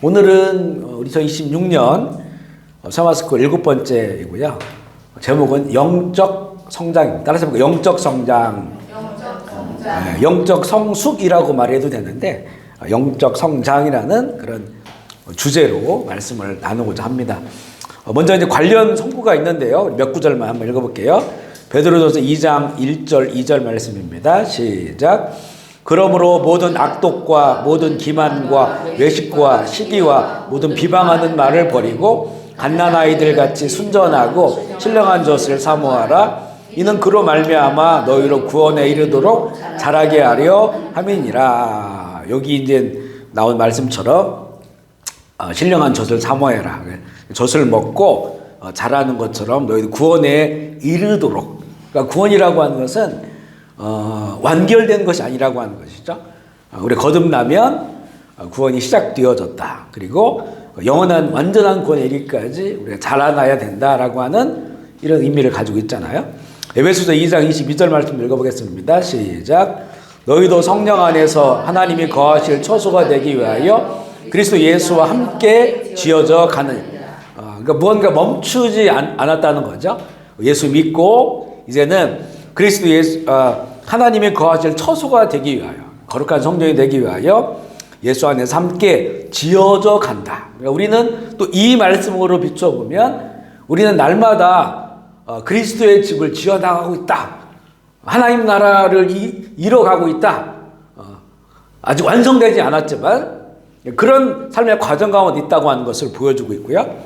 오늘은 우리 2026년 사마스쿨 7번째이고요. 제목은 영적 성장입니다. 따라서 영적 성장. 영적 성숙이라고 말해도 되는데 영적 성장이라는 그런 주제로 말씀을 나누고자 합니다. 먼저 이제 관련 성구가 있는데요. 몇 구절만 한번 읽어볼게요. 베드로전서 2장 1절 2절 말씀입니다. 시작. 그러므로 모든 악독과 모든 기만과 외식과 시기와 모든 비방하는 말을 버리고 갓난아이들 같이 순전하고 신령한 젖을 사모하라. 이는 그로 말미암아 너희로 구원에 이르도록 자라게 하려 함이니라. 여기 이제 나온 말씀처럼 신령한 젖을 사모해라. 젖을 먹고 자라는 것처럼 너희도 구원에 이르도록. 그러니까 구원이라고 하는 것은 완결된 것이 아니라고 하는 것이죠. 우리 거듭나면 구원이 시작되어졌다. 그리고 영원한 완전한 구원에 이르기까지 우리가 자라나야 된다라고 하는 이런 의미를 가지고 있잖아요. 에베소서 2장 22절 말씀 읽어보겠습니다. 시작. 너희도 성령 안에서 하나님이 거하실 처소가 되기 위하여 그리스도 예수와 함께 지어져 가는. 그러니까 무언가 멈추지 않았다는 거죠. 예수 믿고 이제는 그리스도 예수 하나님이 거하실 처소가 되기 위하여 거룩한 성전이 되기 위하여 예수 안에서 함께 지어져 간다. 그러니까 우리는 또 이 말씀으로 비춰보면 우리는 날마다 그리스도의 집을 지어나가고 있다. 하나님 나라를 이뤄가고 있다. 아직 완성되지 않았지만 그런 삶의 과정 가운데 있다고 하는 것을 보여주고 있고요.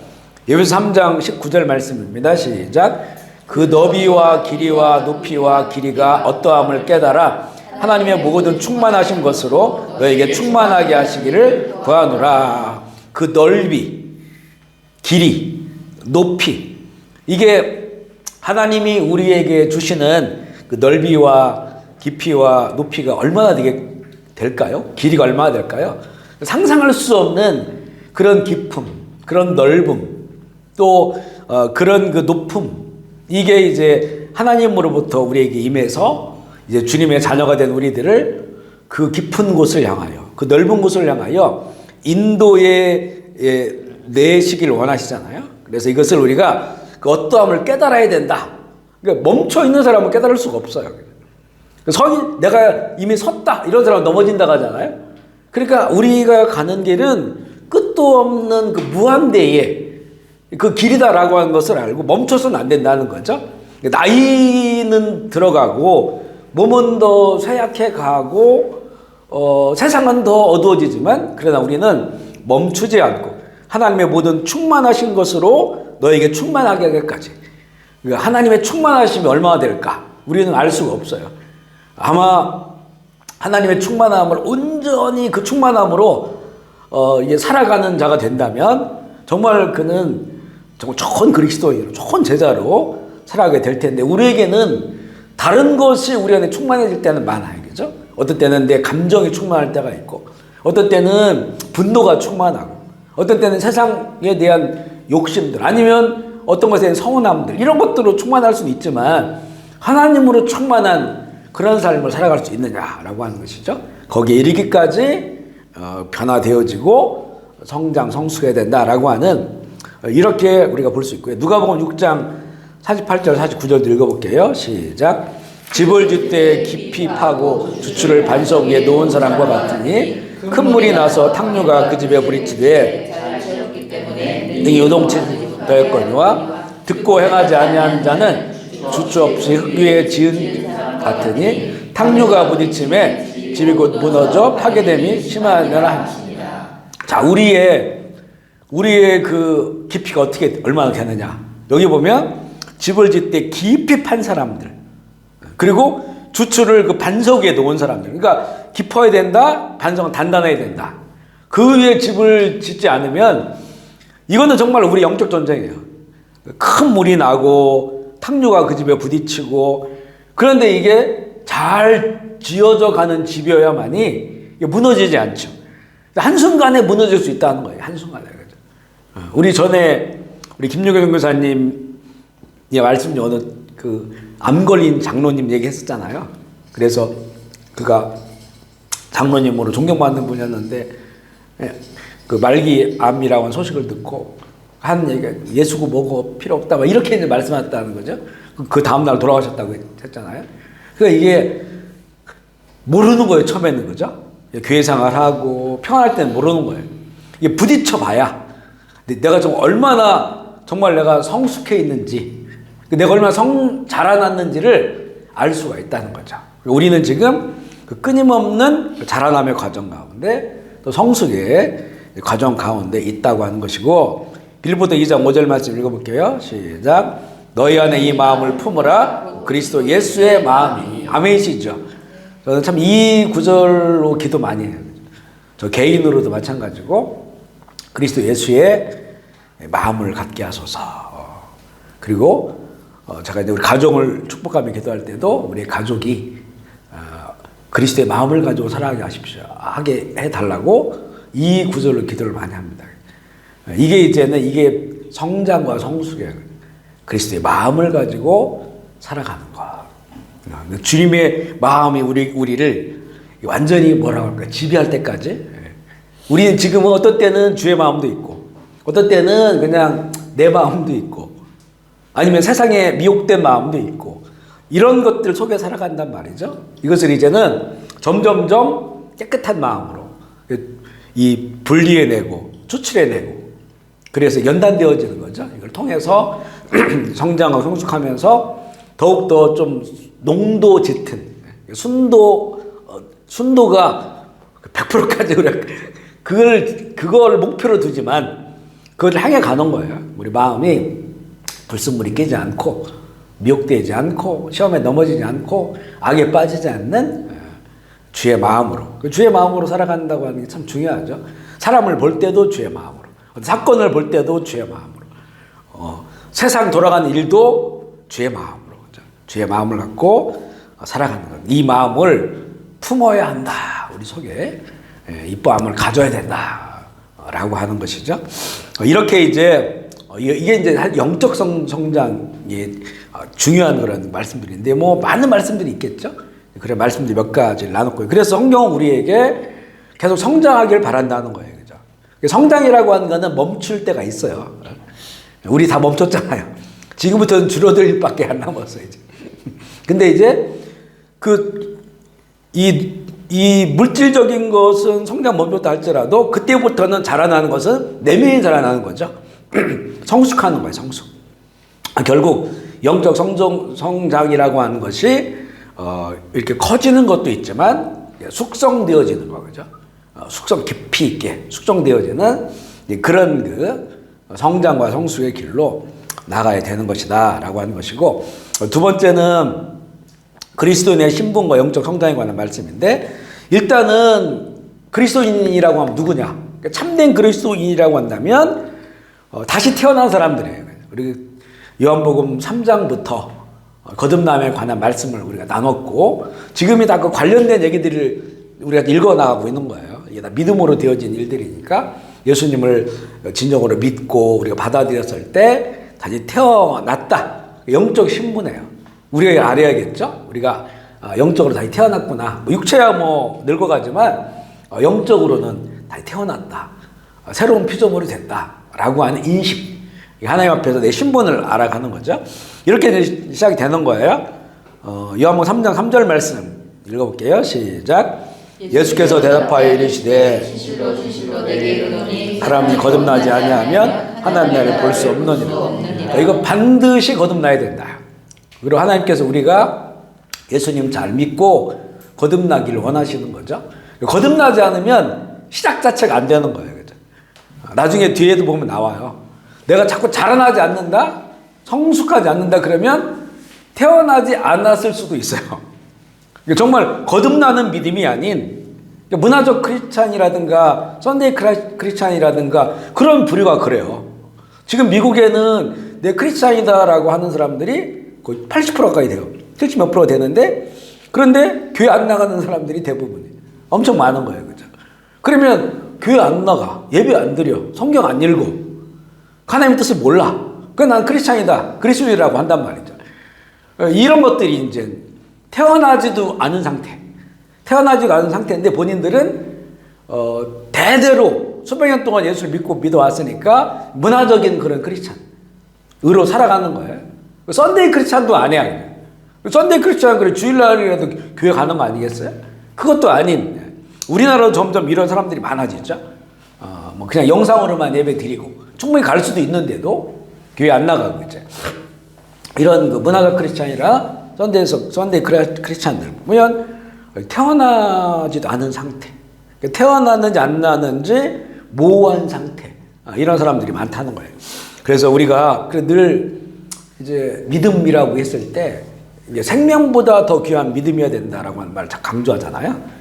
에베소 3장 19절 말씀입니다. 시작. 그 너비와 길이와 높이와 길이가 어떠함을 깨달아 하나님의 모든 충만하신 것으로 너에게 충만하게 하시기를 구하노라. 그 넓이, 길이, 높이, 이게 하나님이 우리에게 주시는 그 넓이와 깊이와 높이가 얼마나 될까요? 길이가 얼마나 될까요? 상상할 수 없는 그런 깊음, 그런 넓음, 또 그런 그 높음, 이게 이제 하나님으로부터 우리에게 임해서 이제 주님의 자녀가 된 우리들을 그 깊은 곳을 향하여, 그 넓은 곳을 향하여 인도에 내시기를 원하시잖아요. 그래서 이것을 우리가 그 어떠함을 깨달아야 된다. 그러니까 멈춰 있는 사람은 깨달을 수가 없어요. 내가 이미 섰다 이런 사람은 넘어진다고 하잖아요. 그러니까 우리가 가는 길은 끝도 없는 그 무한대의 그 길이다라고 하는 것을 알고 멈춰서는 안 된다는 거죠. 나이는 들어가고 몸은 더 쇠약해 가고 세상은 더 어두워지지만 그러나 우리는 멈추지 않고 하나님의 모든 충만하신 것으로 너에게 충만하게 하기까지. 하나님의 충만하심이 얼마나 될까? 우리는 알 수가 없어요. 아마 하나님의 충만함을 온전히 그 충만함으로 살아가는 자가 된다면 정말 그는 정말 좋은 그리스도인으로 좋은 제자로 살아가게 될 텐데 우리에게는 다른 것이 우리 안에 충만해질 때는 많아요. 그죠? 어떤 때는 내 감정이 충만할 때가 있고 어떤 때는 분노가 충만하고 어떤 때는 세상에 대한 욕심들 아니면 어떤 것에 대한 서운함들 이런 것들로 충만할 수는 있지만 하나님으로 충만한 그런 삶을 살아갈 수 있느냐라고 하는 것이죠. 거기에 이르기까지 변화되어지고 성장 성숙해야 된다라고 하는 이렇게 우리가 볼 수 있고요. 누가복음 6장 48절 49절 읽어볼게요. 시작. 집을 짓되 깊이 파고 주추를 반석 위에 놓은 사람과 같으니 큰 물이 나서 탕류가 그 집에 부딪히되 등이 요동치더였거니와 듣고 행하지 아니한 자는 주추 없이 흙 위에 지은 같으니 탕류가 부딪힘에 집이 곧 무너져 파괴됨이 심하느니라. 자, 우리의 그 깊이가 얼마나 되느냐. 여기 보면 집을 짓되 깊이 판 사람들 그리고 주추를 그 반석 위에 놓은 사람들. 그러니까 깊어야 된다. 반석은 단단해야 된다. 그 위에 집을 짓지 않으면 이거는 정말 우리 영적 전쟁이에요. 큰 물이 나고 탕류가 그 집에 부딪히고 그런데 이게 잘 지어져 가는 집이어야만이 무너지지 않죠. 한순간에 무너질 수 있다는 거예요. 한순간에. 우리 전에 우리 김유경 선교사님 말씀 중에 어느 암 걸린 장로님 얘기했었잖아요. 그래서 그가 장로님으로 존경받는 분이었는데 그 말기암이라고 하는 소식을 듣고 한 얘기가 예수고 뭐고 필요 없다 막 이렇게 이제 말씀하셨다는 거죠. 그 다음날 돌아가셨다고 했잖아요. 그러니까 이게 모르는 거예요. 처음에는. 그죠? 교회 생활하고 평안할 때는 모르는 거예요. 이게 부딪혀 봐야 내가 좀 얼마나 정말 내가 성숙해 있는지, 내가 얼마나 자라났는지를 알 수가 있다는 거죠. 우리는 지금 그 끊임없는 자라남의 과정 가운데 또 성숙의 과정 가운데 있다고 하는 것이고, 빌보드 2장 5절 말씀 읽어볼게요. 시작. 너희 안에 이 마음을 품으라. 그리스도 예수의 마음이. 아멘이시죠. 저는 참 이 구절로 기도 많이 해요. 저 개인으로도 마찬가지고 그리스도 예수의 마음을 갖게 하소서. 그리고 제가 이제 우리 가정을 축복하며 기도할 때도 우리 가족이 그리스도의 마음을 가지고 살아가게 하십시오. 하게 해달라고 이 구절로 기도를 많이 합니다. 이게 이제는 이게 성장과 성숙이에요. 그리스도의 마음을 가지고 살아가는 거. 주님의 마음이 우리를 완전히 뭐라고 할까 지배할 때까지. 우리는 지금은 어떤 때는 주의 마음도 있고, 어떤 때는 그냥 내 마음도 있고, 아니면 세상에 미혹된 마음도 있고, 이런 것들 속에 살아간단 말이죠. 이것을 이제는 점점점 깨끗한 마음으로 이 분리해내고 추출해내고, 그래서 연단되어지는 거죠. 이걸 통해서 성장하고 성숙하면서 더욱더 좀 농도 짙은 순도가 100%까지 그걸 목표로 두지만 그걸 향해 가는 거예요. 우리 마음이 불순물이 끼지 않고 미혹되지 않고 시험에 넘어지지 않고 악에 빠지지 않는 주의 마음으로, 주의 마음으로 살아간다고 하는 게 참 중요하죠. 사람을 볼 때도 주의 마음으로, 사건을 볼 때도 주의 마음으로, 세상 돌아가는 일도 주의 마음으로, 주의 마음을 갖고 살아가는 것. 이 마음을 품어야 한다. 우리 속에 이뻐함을 가져야 된다라고 하는 것이죠. 이렇게 이제 이게 이제 영적 성장이 중요한 그런 말씀들인데, 뭐 많은 말씀들이 있겠죠. 그래 말씀들 몇 가지를 나눴고요. 그래서 성경은 우리에게 계속 성장하길 바란다는 거예요. 그죠? 성장이라고 하는 거는 멈출 때가 있어요. 우리 다 멈췄잖아요. 지금부터는 줄어들 일밖에 안 남았어요. 이제. 근데 이제 이 물질적인 것은 성장 멈췄다 할지라도 그때부터는 자라나는 것은 내면이 자라나는 거죠. 성숙하는 거예요. 성숙. 결국 영적 성장이라고 하는 것이 이렇게 커지는 것도 있지만 숙성되어지는 거죠. 숙성 깊이 있게 숙성되어지는 그런 그 성장과 성숙의 길로 나가야 되는 것이다 라고 하는 것이고, 두 번째는 그리스도인의 신분과 영적 성장에 관한 말씀인데, 일단은 그리스도인이라고 하면 누구냐? 참된 그리스도인이라고 한다면 다시 태어난 사람들이에요. 그리고 요한복음 3장부터 거듭남에 관한 말씀을 우리가 나눴고, 지금이 다 그 관련된 얘기들을 우리가 읽어나가고 있는 거예요. 이게 다 믿음으로 되어진 일들이니까 예수님을 진정으로 믿고 우리가 받아들였을 때 다시 태어났다. 영적 신분이에요. 우리가 알아야겠죠? 우리가 영적으로 다시 태어났구나. 육체야 뭐 늙어가지만 영적으로는 다시 태어났다. 새로운 피조물이 됐다. 라고 하는 인식. 하나님 앞에서 내 신분을 알아가는 거죠. 이렇게 시작이 되는 거예요. 요한복음 3장 3절 말씀 읽어볼게요. 시작. 예수께서 대답하여 이르시되 진실로 내게 이르노니 사람이 거듭나지 아니하면 하나님 나라를 볼 수 없느니라. 이거 반드시 거듭나야 된다. 그리고 하나님께서 우리가 예수님 잘 믿고 거듭나기를 원하시는 거죠. 거듭나지 않으면 시작 자체가 안 되는 거예요. 그죠? 나중에 뒤에도 보면 나와요. 내가 자꾸 자라나지 않는다? 성숙하지 않는다? 그러면 태어나지 않았을 수도 있어요. 정말 거듭나는 믿음이 아닌 문화적 크리스찬이라든가 썬데이 크리스찬이라든가 그런 부류가 그래요. 지금 미국에는 내 크리스찬이다라고 하는 사람들이 거의 80% 가까이 돼요. 70 몇 프로 되는데, 그런데 교회 안 나가는 사람들이 대부분이에요. 엄청 많은 거예요. 그죠? 그러면 교회 안 나가, 예배 안 드려, 성경 안 읽어, 하나님의 뜻을 몰라. 그건 난 크리스찬이다, 그리스도인이라고 한단 말이죠. 이런 것들이 이제 태어나지도 않은 상태. 태어나지도 않은 상태인데 본인들은 대대로 수백 년 동안 예수를 믿어왔으니까 문화적인 그런 크리스찬으로 살아가는 거예요. 썬데이 크리스찬도 아니야. 썬데이 크리스찬 그래 주일날이라도 교회 가는 거 아니겠어요? 그것도 아닌 우리나라도 점점 이런 사람들이 많아지죠. 뭐 그냥 영상으로만 예배 드리고 충분히 갈 수도 있는데도 교회 안 나가고 이제 이런 그 문화적 크리스찬이라 썬데이 크리스찬들 보면 태어나지도 않은 상태, 태어났는지 안 나는지 모호한 상태, 이런 사람들이 많다는 거예요. 그래서 우리가 늘 이제 믿음이라고 했을 때 이제 생명보다 더 귀한 믿음이어야 된다라고 하는 말을 강조하잖아요.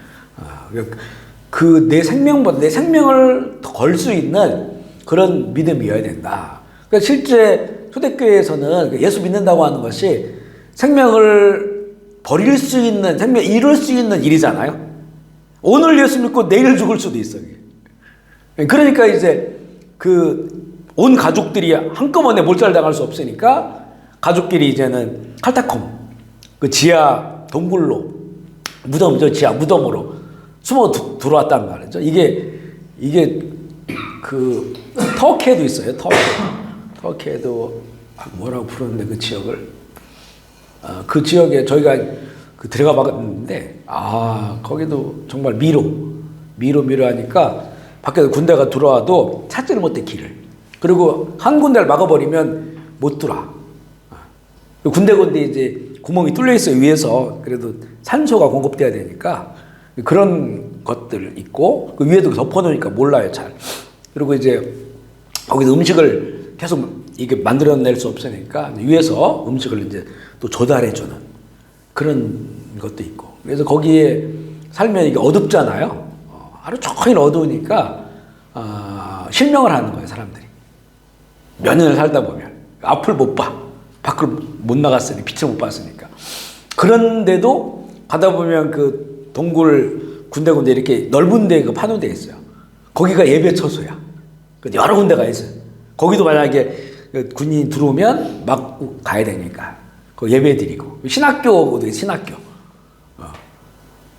그 내 생명보다 내 생명을 걸 수 있는 그런 믿음이어야 된다. 그러니까 실제 초대교회에서는 예수 믿는다고 하는 것이 생명을 버릴 수 있는, 생명 잃을 수 있는 일이잖아요. 오늘 예수 믿고 내일 죽을 수도 있어요. 그러니까 이제 온 가족들이 한꺼번에 몰살당할 수 없으니까 가족끼리 이제는 칼타콤, 그 지하 동굴로 지하 무덤으로 숨어 들어왔단 말이죠. 이게 그 터키에도 있어요. 터키에도 뭐라고 부르는데 그 지역을 그 지역에 저희가 들어가 봤는데 거기도 정말 미로 하니까 밖에서 군대가 들어와도 찾지를 못해 길을. 그리고 한 군데를 막아버리면 못 들어와. 군데 이제 구멍이 뚫려 있어요 위에서. 그래도 산소가 공급돼야 되니까 그런 것들 있고 그 위에도 덮어놓으니까 몰라요 잘. 그리고 이제 거기서 음식을 계속 이게 만들어낼 수 없으니까 위에서 음식을 이제 또 조달해주는 그런 것도 있고. 그래서 거기에 살면 이게 어둡잖아요. 하루 종일 어두우니까 실명을 하는 거예요 사람들이. 몇 년을 살다 보면 앞을 못 봐. 밖을 못 나갔으니 빛을 못 봤으니까. 그런데도 가다 보면 그 동굴 군데 이렇게 넓은 데 파는 데 있어요. 거기가 예배 처소야. 여러 군데가 있어요. 거기도 만약에 군인이 들어오면 막고 가야 되니까 그 예배 드리고. 신학교도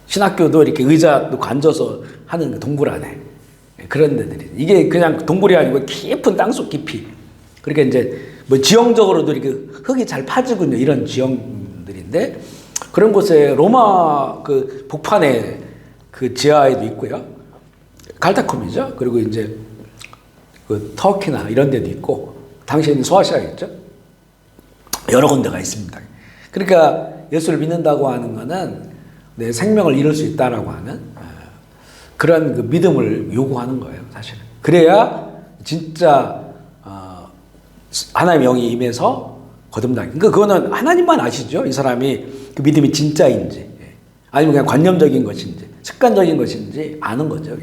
신학교도 이렇게 의자 놓고 앉아서 하는 그 동굴 안에 그런 데들이. 이게 그냥 동굴이 아니고 깊은 땅속 깊이. 그러니까 이제 뭐 지형적으로도 이렇게 흙이 잘 파지군요. 이런 지형들인데 그런 곳에 로마 그 복판에 그 지하에도 있고요. 칼타콤이죠. 그리고 이제 그 터키나 이런 데도 있고 당시에는 소아시아겠죠. 여러 군데가 있습니다. 그러니까 예수를 믿는다고 하는 것은 내 생명을 잃을 수 있다라고 하는 그런 그 믿음을 요구하는 거예요, 사실은. 그래야 진짜 하나님의 영이 임해서 거듭나기. 그러니까 그거는 하나님만 아시죠. 이 사람이 그 믿음이 진짜인지 아니면 그냥 관념적인 것인지 습관적인 것인지 아는 거죠.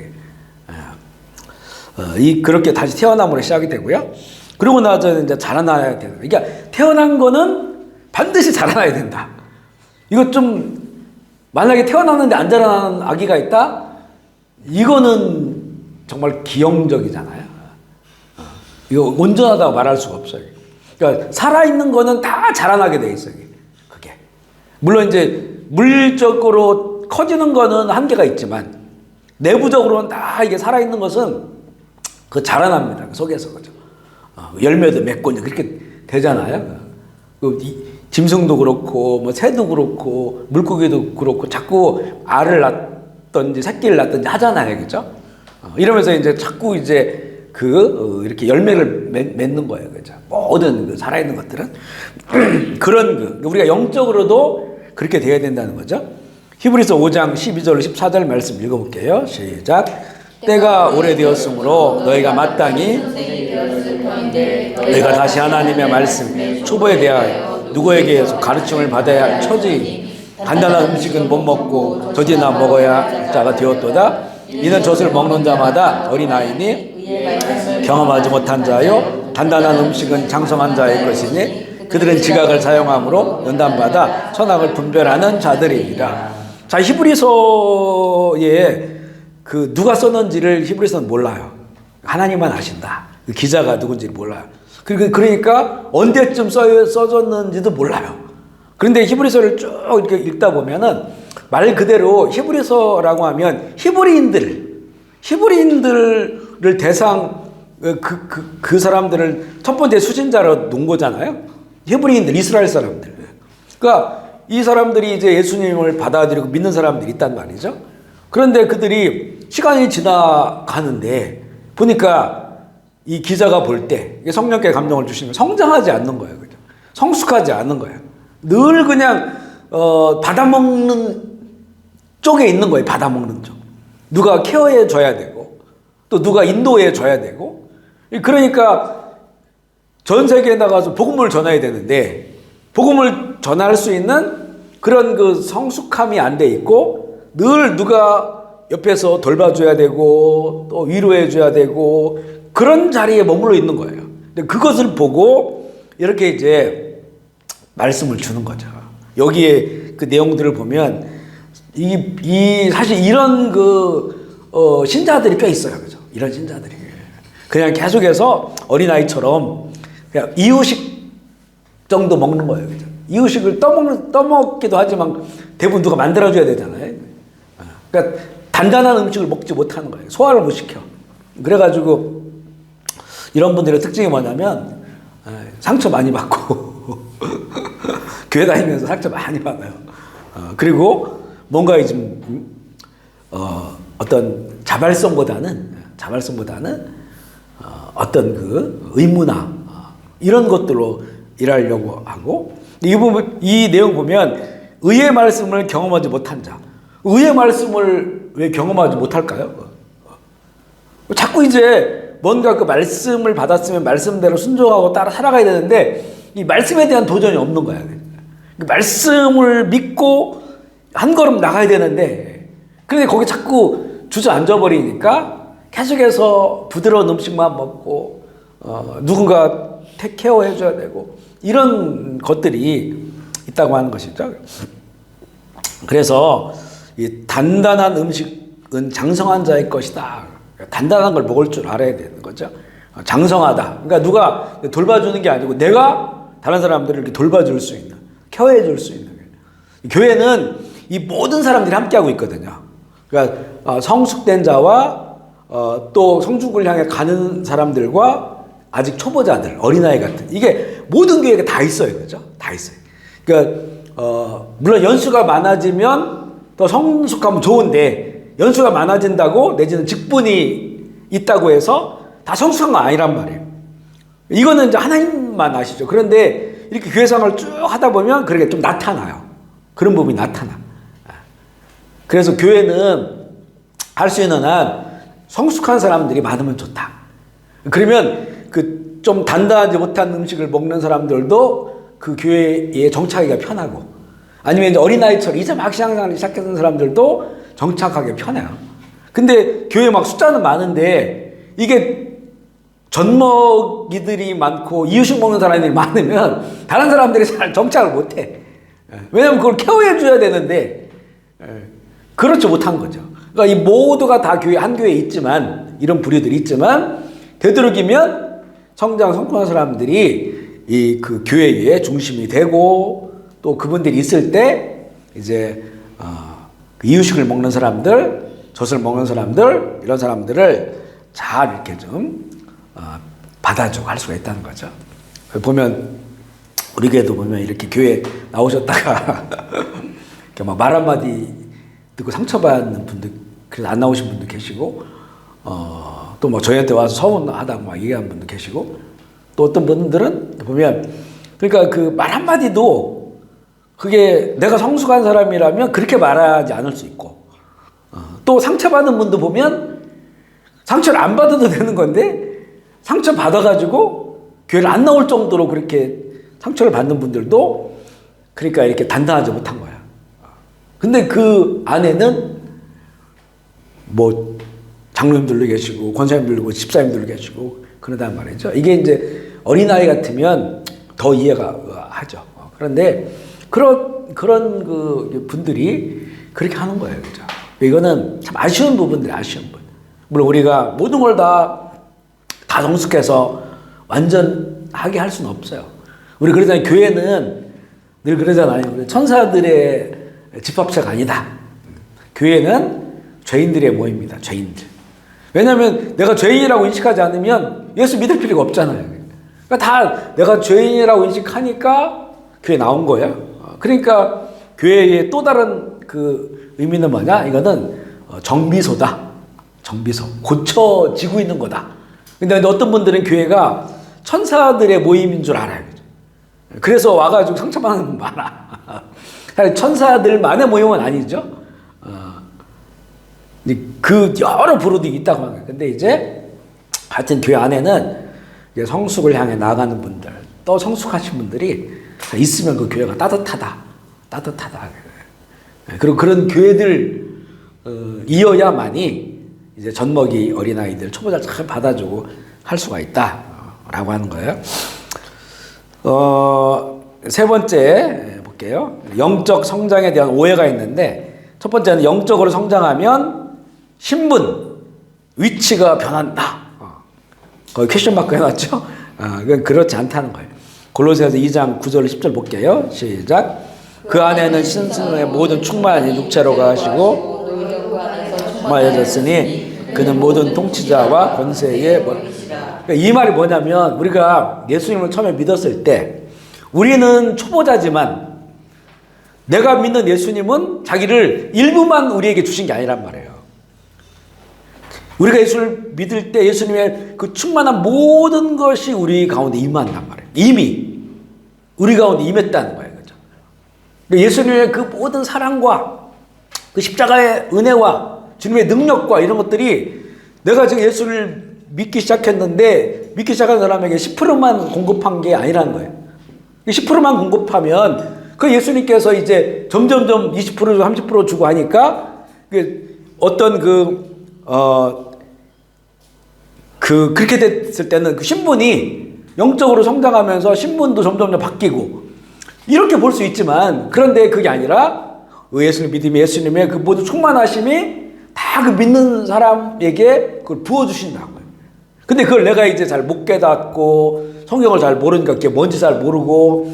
그렇게 다시 태어남으로 시작이 되고요. 그러고 나서 이제 자라나야 되는. 그러니까 태어난 거는 반드시 자라나야 된다. 이거 좀 만약에 태어났는데 안 자라나는 아기가 있다? 이거는 정말 기형적이잖아요. 이거 온전하다고 말할 수가 없어요. 그러니까 살아있는 거는 다 자라나게 돼 있어요. 그게. 물론 이제 물질적으로 커지는 거는 한계가 있지만 내부적으로는 다 이게 살아있는 것은 그 자라납니다. 그 속에서. 그죠. 열매도 맺고 그렇게 되잖아요. 그 짐승도 그렇고 뭐 새도 그렇고 물고기도 그렇고 자꾸 알을 낳든지 새끼를 낳든지 하잖아요. 그죠? 이러면서 이제 자꾸 이제 이렇게 열매를 맺는 거예요. 그죠? 모든 그 살아있는 것들은 그런 우리가 영적으로도 그렇게 돼야 된다는 거죠. 히브리서 5장 12절 14절 말씀 읽어볼게요. 시작. 때가 오래되었으므로 너희가 마땅히 너희가 다시 하나님의 말씀 초보에 대하여 누구에게서 가르침을 받아야 할 처지이니 간단한 음식은 못 먹고 젖이나 먹어야 할 자가 되었도다. 이는 젖을 먹는 자마다 어린아이니 경험하지 못한 자요 단단한 음식은 장성한 자의 것이니 그들은 지각을 사용함으로 연단받아 선악을 분별하는 자들이니라. 자, 히브리서에 누가 썼는지를 히브리서는 몰라요. 하나님만 아신다. 그 기자가 누군지 몰라요. 그러니까 언제쯤 써졌는지도 몰라요. 그런데 히브리서를 쭉 이렇게 읽다 보면은 말 그대로 히브리서라고 하면 히브리인들 히브리인들을 그 사람들을 첫 번째 수신자로 놓은 거잖아요. 히브리인들, 이스라엘 사람들. 그러니까 이 사람들이 이제 예수님을 받아들이고 믿는 사람들이 있단 말이죠. 그런데 그들이 시간이 지나가는데 보니까 이 기자가 볼 때 성령께 감동을 주시면 성장하지 않는 거예요. 그죠? 성숙하지 않는 거예요. 늘 그냥 받아먹는 쪽에 있는 거예요. 받아먹는 쪽. 누가 케어해 줘야 되고 또 누가 인도해 줘야 되고 그러니까 전 세계에 나가서 복음을 전해야 되는데 복음을 전할 수 있는 그런 그 성숙함이 안 돼 있고 늘 누가 옆에서 돌봐줘야 되고 또 위로해줘야 되고 그런 자리에 머물러 있는 거예요. 근데 그것을 보고 이렇게 이제 말씀을 주는 거죠. 여기에 그 내용들을 보면 사실 이런 신자들이 꽤 있어요. 그죠? 이런 신자들이. 그냥 계속해서 어린아이처럼 그냥 이유식 정도 먹는 거예요. 그죠? 이유식을 떠먹기도 하지만 대부분 누가 만들어줘야 되잖아요. 그러니까 단단한 음식을 먹지 못하는 거예요. 소화를 못 시켜. 그래가지고 이런 분들의 특징이 뭐냐면 상처 많이 받고 교회 다니면서 상처 많이 받아요. 그리고 뭔가 좀 어떤 자발성보다는 어떤 그 의무나 이런 것들로 일하려고 하고 이 내용 보면 의의 말씀을 경험하지 못한 자. 의의 말씀을 왜 경험하지 못할까요? 자꾸 이제 뭔가 그 말씀을 받았으면 말씀대로 순종하고 따라 살아가야 되는데 이 말씀에 대한 도전이 없는 거야. 그 말씀을 믿고 한 걸음 나가야 되는데 그런데 거기 자꾸 주저앉아 버리니까 계속해서 부드러운 음식만 먹고 누군가 케어 해줘야 되고 이런 것들이 있다고 하는 것이죠. 그래서 이 단단한 음식은 장성한 자의 것이다. 단단한 걸 먹을 줄 알아야 되는 거죠. 장성하다. 그러니까 누가 돌봐주는 게 아니고 내가 다른 사람들을 이렇게 돌봐줄 수 있는, 케어해 줄 수 있는. 교회는 이 모든 사람들이 함께하고 있거든요. 그러니까 성숙된 자와 또 성숙을 향해 가는 사람들과 아직 초보자들, 어린아이 같은 이게 모든 교회가 다 있어요. 그죠? 다 있어요. 그러니까 물론 연수가 많아지면 더 성숙하면 좋은데 연수가 많아진다고 내지는 직분이 있다고 해서 다 성숙한 건 아니란 말이에요. 이거는 이제 하나님만 아시죠. 그런데 이렇게 교회 생활을 쭉 하다 보면 그렇게 좀 나타나요. 그런 부분이 나타나. 그래서 교회는 할 수 있는 한 성숙한 사람들이 많으면 좋다. 그러면 그 좀 단단하지 못한 음식을 먹는 사람들도 그 교회에 정착하기가 편하고 아니면 이제 어린아이처럼 이제 막 신앙생활을 시작하는 사람들도 정착하기 편해요. 근데 교회 막 숫자는 많은데 이게 젖먹이들이 많고 이유식 먹는 사람들이 많으면 다른 사람들이 잘 정착을 못해. 왜냐면 그걸 케어해 줘야 되는데 그렇지 못한 거죠. 그러니까 이 모두가 다 한 교회에 있지만 이런 부류들이 있지만 되도록이면 성장 성숙한 사람들이 이 그 교회의 중심이 되고 또 그분들이 있을 때 이제 이유식을 먹는 사람들, 젖을 먹는 사람들 이런 사람들을 잘 이렇게 좀 받아주고 할 수가 있다는 거죠. 보면 우리 교회도 보면 이렇게 교회 나오셨다가 이렇게 막 말 한마디 듣고 상처받는 분들 그래서 안 나오신 분도 계시고 또 뭐 저희한테 와서 서운하다고 막 얘기하는 분도 계시고 또 어떤 분들은 보면 그러니까 그 말 한마디도 그게 내가 성숙한 사람이라면 그렇게 말하지 않을 수 있고 또 상처받은 분도 보면 상처를 안 받아도 되는 건데 상처 받아가지고 교회를 안 나올 정도로 그렇게 상처를 받는 분들도 그러니까 이렇게 단단하지 못한 거야. 근데 그 안에는 뭐 장로님들도 계시고 권사님들도 집사님들도 계시고 그러단 말이죠. 이게 이제 어린아이 같으면 더 이해가 하죠. 그런데 그런 그 분들이 그렇게 하는 거예요. 그죠? 이거는 참 아쉬운 부분들이 아쉬운 부분. 물론 우리가 모든 걸 다 성숙해서 완전하게 할 수는 없어요. 우리 그러잖아요. 교회는 늘 그러잖아요. 천사들의 집합체가 아니다. 교회는 죄인들의 모임입니다. 죄인들. 왜냐하면 내가 죄인이라고 인식하지 않으면 예수 믿을 필요가 없잖아요. 그러니까 다 내가 죄인이라고 인식하니까 교회 나온 거야. 그러니까 교회의 또 다른 그 의미는 뭐냐? 이거는 정비소다. 정비소. 고쳐지고 있는 거다. 근데 어떤 분들은 교회가 천사들의 모임인 줄 알아요. 그래서 와가지고 상처받는 분 많아. 천사들만의 모임은 아니죠. 그 여러 부류들이 있다고 합니다. 근데 이제 하여튼 교회 안에는 성숙을 향해 나아가는 분들, 또 성숙하신 분들이 있으면 그 교회가 따뜻하다. 따뜻하다. 그리고 그런 교회들 이어야만이 이제 젖먹이 어린아이들, 초보자를 잘 받아주고 할 수가 있다라고 하는 거예요. 세 번째 볼게요. 영적 성장에 대한 오해가 있는데, 첫 번째는 영적으로 성장하면 신분, 위치가 변한다. 거기 퀘션 마크 해놨죠? 그건 그렇지 않다는 거예요. 골로새서 2장 9절 10절 볼게요. 시작. 그 안에는 신성의 모든 충만이 육체로 가시고 충만해졌으니 그는 모든 통치자와 권세의 그러니까 이 말이 뭐냐면, 우리가 예수님을 처음에 믿었을 때 우리는 초보자지만 내가 믿는 예수님은 자기를 일부만 우리에게 주신 게 아니란 말이에요. 우리가 예수를 믿을 때 예수님의 그 충만한 모든 것이 우리 가운데 임한단 말이에요. 이미 우리 가운데 임했다는 거예요. 그죠? 예수님의 그 모든 사랑과 그 십자가의 은혜와 주님의 능력과 이런 것들이 내가 지금 예수를 믿기 시작했는데 믿기 시작한 사람에게 10%만 공급한 게 아니라는 거예요. 10%만 공급하면 그 예수님께서 이제 점점점 20% 주고 30% 주고 하니까 어떤 그렇게 됐을 때는 그 신분이 영적으로 성장하면서 신분도 점점 바뀌고 이렇게 볼 수 있지만, 그런데 그게 아니라 예수님 믿음이 예수님의 그 모든 충만하심이 다 그 믿는 사람에게 그걸 부어주신다는 거예요. 근데 그걸 내가 이제 잘 못 깨닫고 성경을 잘 모르니까 그게 뭔지 잘 모르고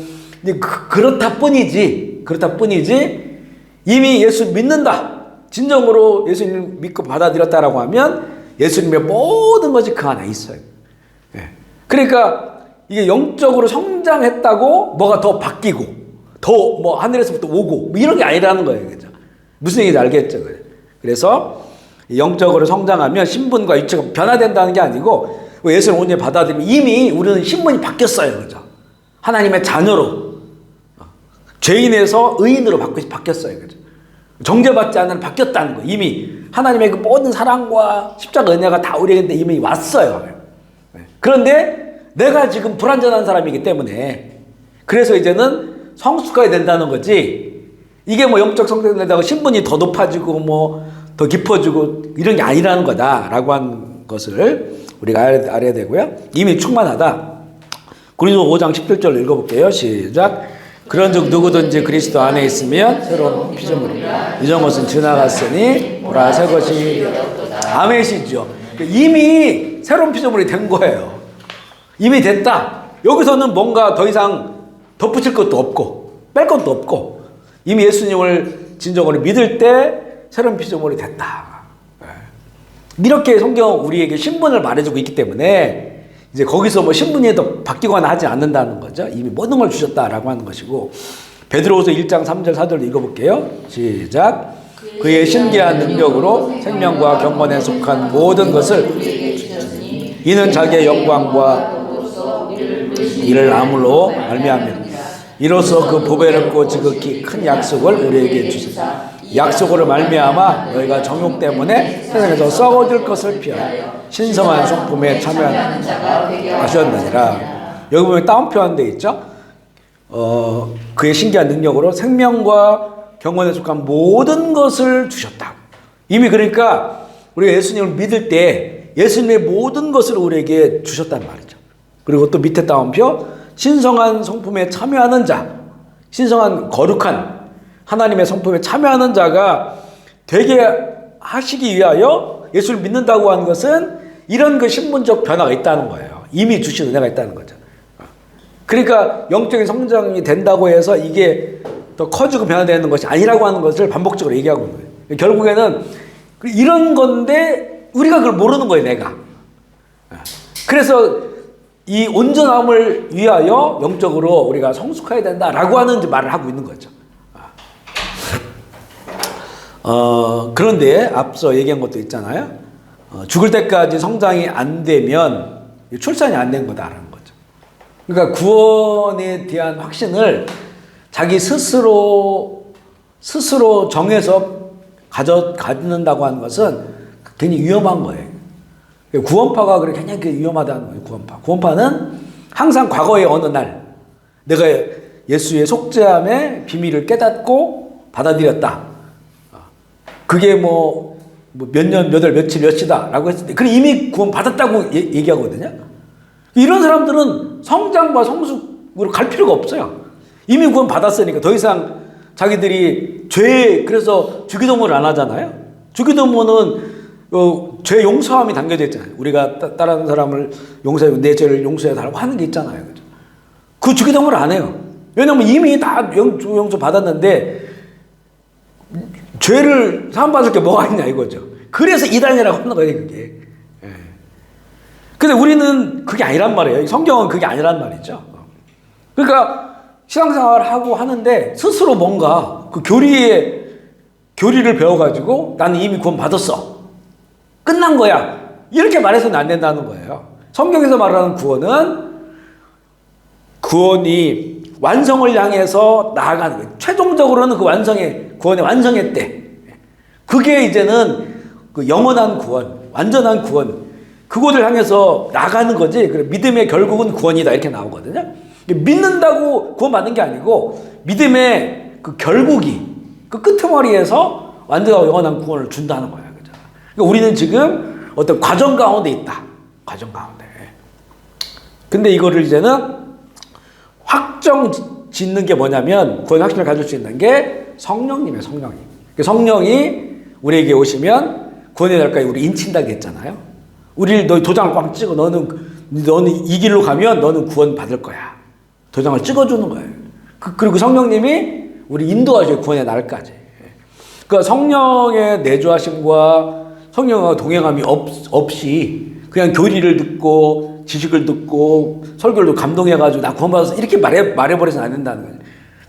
그렇다 뿐이지 이미 예수 믿는다, 진정으로 예수님 믿고 받아들였다라고 하면 예수님의 모든 것이 그 안에 있어요. 그러니까 이게 영적으로 성장했다고 뭐가 더 바뀌고 더 뭐 하늘에서부터 오고 뭐 이런 게 아니라는 거예요. 그죠? 무슨 얘기인지 알겠죠? 그래서 영적으로 성장하면 신분과 위치가 변화된다는 게 아니고, 예수를 온전히 받아들이면 이미 우리는 신분이 바뀌었어요. 그죠? 하나님의 자녀로, 죄인에서 의인으로 바뀌었어요. 그죠? 정죄받지 않는 바뀌었다는 거. 이미 하나님의 그 모든 사랑과 십자가 은혜가 다 우리에게 이미 왔어요. 그런데 내가 지금 불완전한 사람이기 때문에 그래서 이제는 성숙해야 된다는 거지, 이게 뭐 영적 성장이 된다고 신분이 더 높아지고 뭐 더 깊어지고 이런 게 아니라는 거다라고 하는 것을 우리가 알아야 되고요. 이미 충만하다. 고린도 5장 17절 읽어볼게요. 시작. 그런즉 누구든지 그리스도 안에 있으면 새로운 피조물로 이전 것은 지나갔으니 보라 새 것이 아멘이죠. 이미 새로운 피조물이 된 거예요. 이미 됐다. 여기서는 뭔가 더 이상 덧붙일 것도 없고 뺄 것도 없고, 이미 예수님을 진정으로 믿을 때 새로운 피조물이 됐다. 이렇게 성경 우리에게 신분을 말해주고 있기 때문에 이제 거기서 뭐 신분이 더 바뀌거나 하지 않는다는 거죠. 이미 모든 걸 주셨다라고 하는 것이고, 베드로후서 1장 3절 4절 읽어볼게요. 시작. 그의 신기한 능력으로 생명과 경건에 속한 모든 것을 이는 자기의 영광과 이를 아물로 말미암으며 이로써 그 보배롭고 지극히 큰 약속을 우리에게 주셨다. 약속으로 말미암아 너희가 정욕 때문에 세상에서 썩어질 것을 피하여 신성한 성품에 참여하는 자가 하셨느니라. 여기 보면 따옴표한 데 있죠. 그의 신기한 능력으로 생명과 경건에 속한 모든 것을 주셨다. 이미 그러니까 우리가 예수님을 믿을 때 예수님의 모든 것을 우리에게 주셨단 말이죠. 그리고 또 밑에 따옴표 신성한 성품에 참여하는 자, 신성한 거룩한 하나님의 성품에 참여하는 자가 되게 하시기 위하여 예수를 믿는다고 하는 것은 이런 그 신분적 변화가 있다는 거예요. 이미 주신 은혜가 있다는 거죠. 그러니까 영적인 성장이 된다고 해서 이게 더 커지고 변화되는 것이 아니라고 하는 것을 반복적으로 얘기하고 있는 거예요. 결국에는 이런 건데 우리가 그걸 모르는 거예요, 내가. 그래서 이 온전함을 위하여 영적으로 우리가 성숙해야 된다라고 하는 말을 하고 있는 거죠. 그런데 앞서 얘기한 것도 있잖아요. 죽을 때까지 성장이 안 되면 출산이 안 된 거다라는 거죠. 그러니까 구원에 대한 확신을 자기 스스로 정해서 갖는다고 하는 것은 굉장히 위험한 거예요. 구원파가 그렇게 굉장히 위험하다는 거예요. 구원파는 항상 과거의 어느 날 내가 예수의 속죄함의 비밀을 깨닫고 받아들였다. 그게 뭐 몇 년, 몇 월, 며칠, 몇 시다라고 했을 때, 그럼 이미 구원 받았다고 얘기하거든요. 이런 사람들은 성장과 성숙으로 갈 필요가 없어요. 이미 구원 받았으니까 더 이상 자기들이 그래서 주기도문을 안 하잖아요. 주기도문은 죄 용서함이 담겨져 있잖아요. 우리가 다른 사람을 용서해, 내 죄를 용서해 달라고 하는 게 있잖아요. 그죠? 그 주기도문을 안 해요. 왜냐면 이미 다 용서 받았는데 죄를 사함받을 게 뭐가 있냐 이거죠. 그래서 이단이라고 하는 거예요, 그게. 근데 우리는 그게 아니란 말이에요. 성경은 그게 아니란 말이죠. 그러니까 신앙생활을 하고 하는데 스스로 뭔가 그 교리를 배워가지고 나는 이미 구원 받았어. 끝난 거야. 이렇게 말해서는 안 된다는 거예요. 성경에서 말하는 구원이 완성을 향해서 나아가는 거예요. 최종적으로는 그 구원의 완성의 때. 그게 이제는 그 영원한 구원, 완전한 구원, 그곳을 향해서 나가는 거지. 믿음의 결국은 구원이다. 이렇게 나오거든요. 믿는다고 구원받는 게 아니고, 믿음의 그 결국이, 그 끄트머리에서 완전하고 영원한 구원을 준다는 거예요. 그죠? 그러니까 우리는 지금 어떤 과정 가운데 있다. 과정 가운데. 근데 이거를 이제는 확정 짓는 게 뭐냐면, 구원 확신을 가질 수 있는 게 성령님이에요, 성령님. 성령이 우리에게 오시면 구원의 날까지 우리 인친다고 했잖아요. 너 도장을 꽉 찍어. 너는 이 길로 가면 너는 구원 받을 거야. 도장을 찍어주는 거예요. 그리고 성령님이 우리 인도하셔요, 구원의 날까지. 그러니까 성령의 내주하심과 성령과 동행함이 없이 그냥 교리를 듣고 지식을 듣고 설교를 감동해가지고 나 구원받아서 이렇게 말해버려서는 안 된다는 거예요.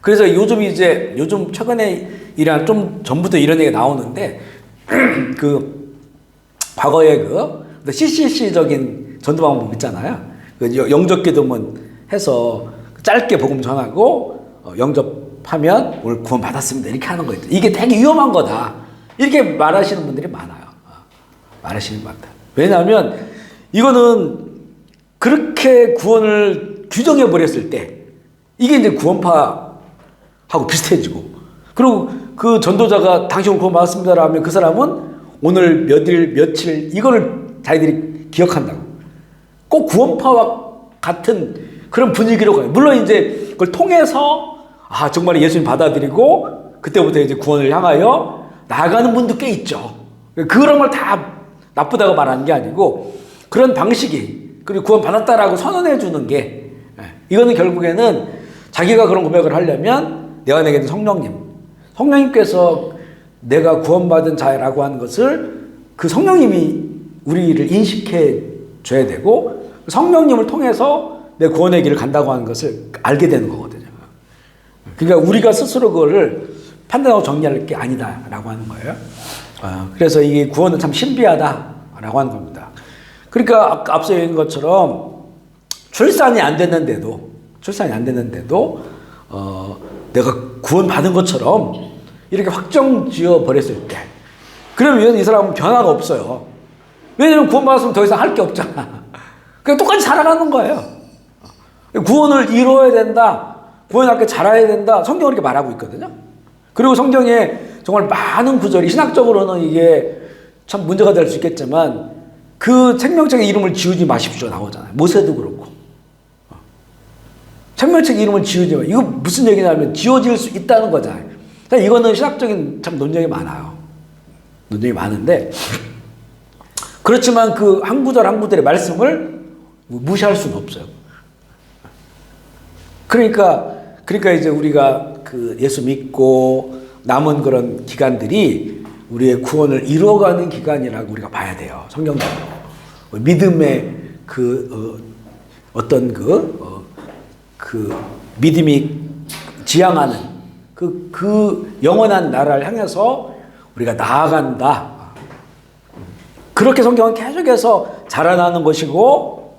그래서 요즘 최근에 이란 좀 전부터 이런 얘기가 나오는데 과거에 CCC적인 전도 방법 있잖아요. 영접 기도문 해서 짧게 복음 전하고 영접하면 오늘 구원 받았습니다. 이렇게 하는 거 있죠. 이게 되게 위험한 거다. 이렇게 말하시는 분들이 많아요. 말하시는 분들. 왜냐하면 이거는 그렇게 구원을 규정해 버렸을 때 이게 이제 구원파하고 비슷해지고, 그리고 그 전도자가 당신 구원 받았습니다라고 하면 그 사람은 오늘 몇 일, 며칠 이거를 자기들이 기억한다고. 꼭 구원파와 같은 그런 분위기로 가요. 물론 이제 그걸 통해서 정말 예수님 받아들이고 그때부터 이제 구원을 향하여 나아가는 분도 꽤 있죠. 그런 걸 다 나쁘다고 말하는 게 아니고, 그런 방식이, 그리고 구원 받았다라고 선언해 주는 게, 이거는 결국에는 자기가 그런 고백을 하려면 내 안에 계신 성령님께서 내가 구원받은 자라고 하는 것을 그 성령님이 우리를 인식해 줘야 되고, 성령님을 통해서 내 구원의 길을 간다고 하는 것을 알게 되는 거거든요. 그러니까 우리가 스스로 그거를 판단하고 정리할 게 아니다라고 하는 거예요. 그래서 이게 구원은 참 신비하다라고 하는 겁니다. 그러니까 앞서 얘기한 것처럼 출산이 안 됐는데도 내가 구원받은 것처럼 이렇게 확정 지어 버렸을 때, 그러면 이 사람은 변화가 없어요. 왜냐하면 구원받았으면 더 이상 할 게 없잖아. 그냥 똑같이 살아가는 거예요. 구원을 이루어야 된다, 구원하게 자라야 된다, 성경은 이렇게 말하고 있거든요. 그리고 성경에 정말 많은 구절이, 신학적으로는 이게 참 문제가 될 수 있겠지만 그 생명책의 이름을 지우지 마십시오 나오잖아요. 모세도 그렇고. 생명책의 이름을 지우지 마. 이거 무슨 얘기냐면 지워질 수 있다는 거잖아요. 이거는 신학적인 참 논쟁이 많아요. 논쟁이 많은데, 그렇지만 그 한 구절 한 구절의 말씀을 무시할 수는 없어요. 그러니까 이제 우리가 그 예수 믿고 남은 그런 기간들이 우리의 구원을 이루어가는 기간이라고 우리가 봐야 돼요. 성경적으로. 믿음의 어떤 믿음이 지향하는 그 영원한 나라를 향해서 우리가 나아간다. 그렇게 성경은 계속해서 자라나는 것이고,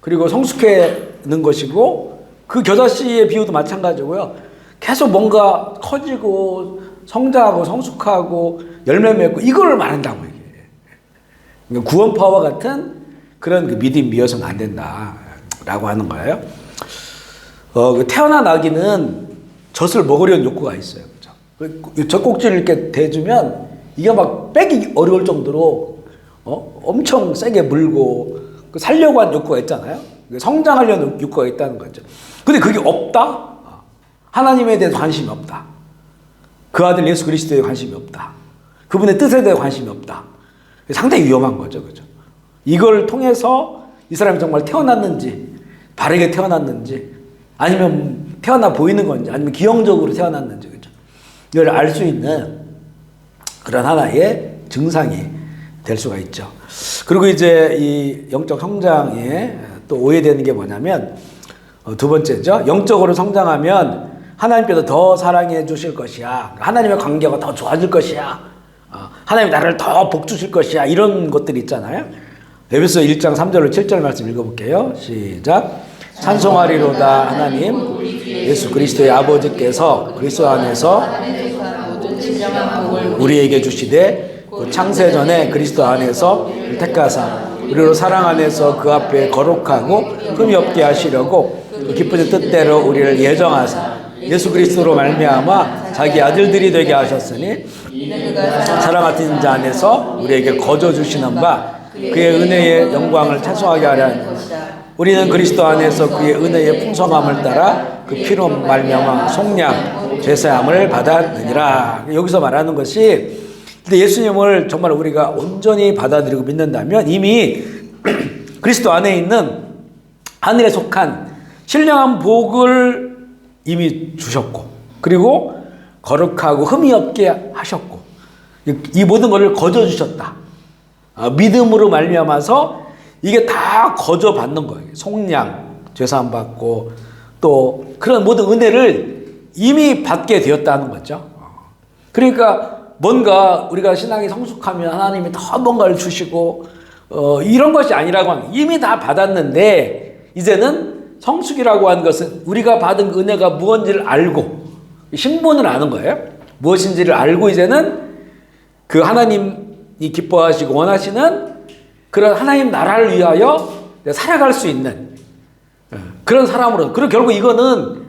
그리고 성숙해는 것이고, 그 겨자씨의 비유도 마찬가지고요. 계속 뭔가 커지고 성장하고 성숙하고 열매 맺고 이걸 말한다고 이게. 그러니까 구원파와 같은 그런 그 믿음이 미어서는 안 된다라고 하는 거예요. 태어난 아기는 젖을 먹으려는 욕구가 있어요. 그죠? 젖꼭지를 이렇게 대주면 이게 막 빼기 어려울 정도로 엄청 세게 물고 살려고 하는 욕구가 있잖아요. 성장하려는 욕구가 있다는 거죠. 근데 그게 없다? 하나님에 대해서 관심이 없다. 그 아들 예수 그리스도에 관심이 없다. 그분의 뜻에 대해 관심이 없다. 상당히 위험한 거죠. 그죠? 이걸 통해서 이 사람이 정말 태어났는지, 바르게 태어났는지, 아니면 태어나 보이는 건지, 아니면 기형적으로 태어났는지, 그죠? 이걸 알 수 있는 그런 하나의 증상이 될 수가 있죠. 그리고 이제 이 영적 성장에 또 오해되는 게 뭐냐면, 두 번째죠. 영적으로 성장하면 하나님께서 더 사랑해 주실 것이야. 하나님의 관계가 더 좋아질 것이야. 하나님이 나를 더 복 주실 것이야. 이런 것들이 있잖아요. 에베소 1장 3절로 7절 말씀 읽어볼게요. 시작. 찬송하리로다 하나님 예수 그리스도의 아버지께서 그리스도 안에서 우리에게 주시되 창세전에 그리스도 안에서 택하사 우리로 사랑 안에서 그 앞에 거룩하고 흠이 없게 하시려고 그 기쁘신 뜻대로 우리를 예정하사 예수 그리스도로 말미암아 자기 아들들이 되게 하셨으니 사랑 같은 자 안에서 우리에게 거저 주시는 바 그의 은혜의 영광을 찬송하게 하려 하니 우리는 그리스도 안에서 그의 은혜의 풍성함을 따라 그 피로 말미암아 속량 죄사함을 받았느니라. 여기서 말하는 것이 근데 예수님을 정말 우리가 온전히 받아들이고 믿는다면 이미 그리스도 안에 있는 하늘에 속한 신령한 복을 이미 주셨고, 그리고 거룩하고 흠이 없게 하셨고, 이 모든 것을 거저 주셨다. 믿음으로 말미암아서 이게 다 거저 받는 거예요. 속량, 죄사함 받고 또 그런 모든 은혜를 이미 받게 되었다는 거죠. 그러니까 뭔가 우리가 신앙이 성숙하면 하나님이 더 뭔가를 주시고 이런 것이 아니라고 하면 이미 다 받았는데 이제는 성숙이라고 하는 것은 우리가 받은 은혜가 무엇인지를 알고 신분을 아는 거예요. 무엇인지를 알고 이제는 그 하나님이 기뻐하시고 원하시는 그런 하나님 나라를 위하여 살아갈 수 있는 그런 사람으로. 그리고 결국 이거는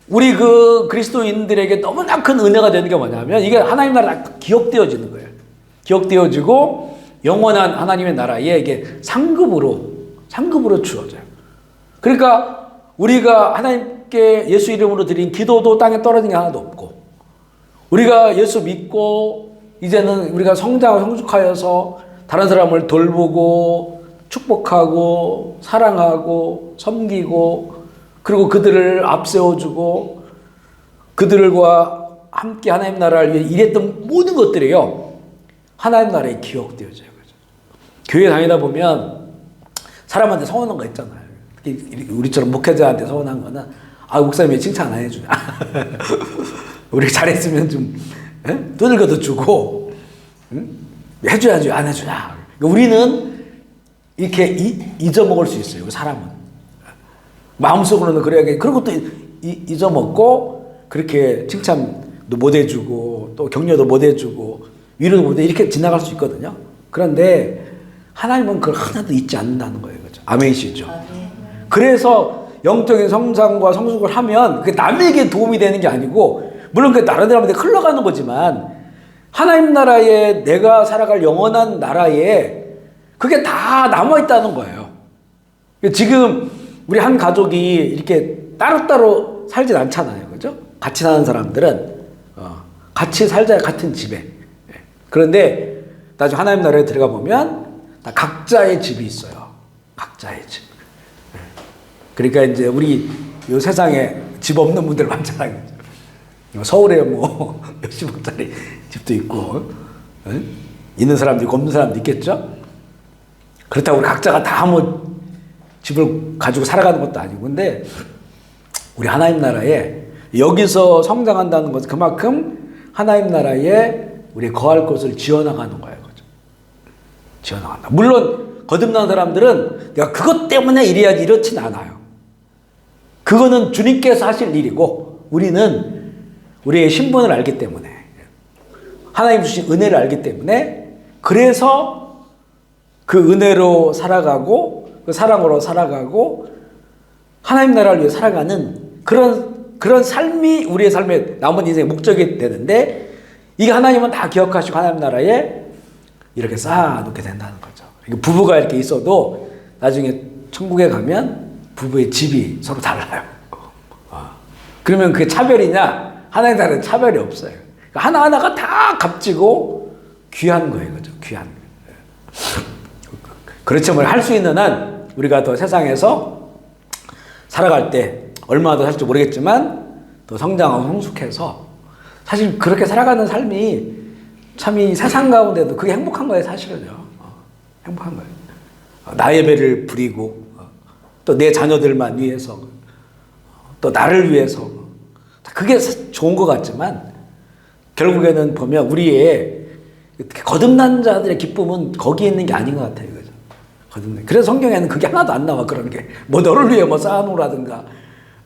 우리 그 그리스도인들에게 너무나 큰 은혜가 되는 게 뭐냐면 이게 하나님 나라가 기억되어지는 거예요. 기억되어지고 영원한 하나님의 나라에 이게 상급으로 주어져요. 그러니까 우리가 하나님께 예수 이름으로 드린 기도도 땅에 떨어진 게 하나도 없고, 우리가 예수 믿고 이제는 우리가 성장하고 성숙하여서 다른 사람을 돌보고 축복하고 사랑하고 섬기고 그리고 그들을 앞세워주고 그들과 함께 하나님 나라를 위해 일했던 모든 것들이요 하나님 나라에 기억되어져요. 교회 다니다 보면 사람한테 서운한 거 있잖아요. 우리처럼 목회자한테 서운한 거는 목사님 왜 칭찬 안 해주냐. 우리 잘했으면 좀 두들겨도 주고 해줘야지 안 해주냐. 그러니까 우리는 이렇게 잊어먹을 수 있어요. 사람은 마음속으로는 그래야. 그리고 또 잊어먹고 그렇게 칭찬도 못 해주고 또 격려도 못 해주고 위로도 못 해 이렇게 지나갈 수 있거든요. 그런데 하나님은 그걸 하나도 잊지 않는다는 거예요. 그렇죠? 아멘이시죠? 그래서 영적인 성장과 성숙을 하면 그게 남에게 도움이 되는 게 아니고, 물론 그게 나름대로 흘러가는 거지만 하나님 나라에 내가 살아갈 영원한 나라에 그게 다 남아있다는 거예요. 지금 우리 한 가족이 이렇게 따로따로 살진 않잖아요. 그죠? 같이 사는 사람들은 같이 살자, 같은 집에. 그런데 나중에 하나님 나라에 들어가 보면 다 각자의 집이 있어요. 각자의 집. 그러니까 이제 우리 이 세상에 집 없는 분들 많잖아요. 서울에 뭐 몇십억짜리 집도 있고 있는 사람도 있고 없는 사람도 있겠죠. 그렇다고 우리 각자가 다 뭐 집을 가지고 살아가는 것도 아니고, 근데 우리 하나님 나라에 여기서 성장한다는 것은 그만큼 하나님 나라에 우리 거할 곳을 지어나가는 거예요. 그죠? 지어나간다. 물론 거듭난 사람들은 내가 그것 때문에 이래야지 이렇진 않아요. 그거는 주님께서 하실 일이고, 우리는 우리의 신분을 알기 때문에, 하나님 주신 은혜를 알기 때문에, 그래서 그 은혜로 살아가고 그 사랑으로 살아가고 하나님 나라를 위해 살아가는 그런 삶이 우리의 삶의 남은 인생의 목적이 되는데, 이게 하나님은 다 기억하시고 하나님 나라에 이렇게 쌓아놓게 된다는 거죠. 부부가 이렇게 있어도 나중에 천국에 가면 부부의 집이 서로 달라요. 그러면 그게 차별이냐? 하나님 나라는 차별이 없어요. 하나하나가 다 값지고 귀한 거예요. 그죠? 귀한. 그렇지만 할 수 있는 한 우리가 더 세상에서 살아갈 때 얼마나 더 살지 모르겠지만 더 성장하고 성숙해서, 사실 그렇게 살아가는 삶이 참 이 세상 가운데도 그게 행복한 거예요. 사실은요. 행복한 거예요. 나의 배를 부리고 또 내 자녀들만 위해서 또 나를 위해서, 그게 좋은 것 같지만 결국에는 보면 우리의 거듭난 자들의 기쁨은 거기에 있는 게 아닌 것 같아요. 그죠? 거듭난. 그래서 성경에는 그게 하나도 안 나와. 그런 게 뭐 너를 위해 뭐 쌓아놓으라든가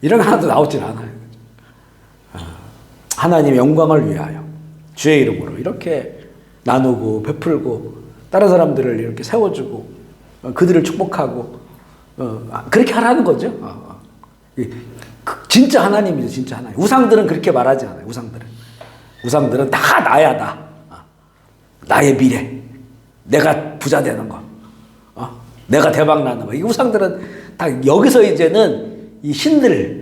이런 거 하나도 나오진 않아요. 하나님의 영광을 위하여 주의 이름으로 이렇게 나누고 베풀고 다른 사람들을 이렇게 세워주고 그들을 축복하고 그렇게 하라는 거죠. 진짜 하나님이죠. 진짜 하나님. 우상들은 그렇게 말하지 않아요. 우상들은 다 나야. 나. 나의 미래. 내가 부자 되는 거. 내가 대박 나는 거. 이 우상들은 다 여기서 이제는 이 신들이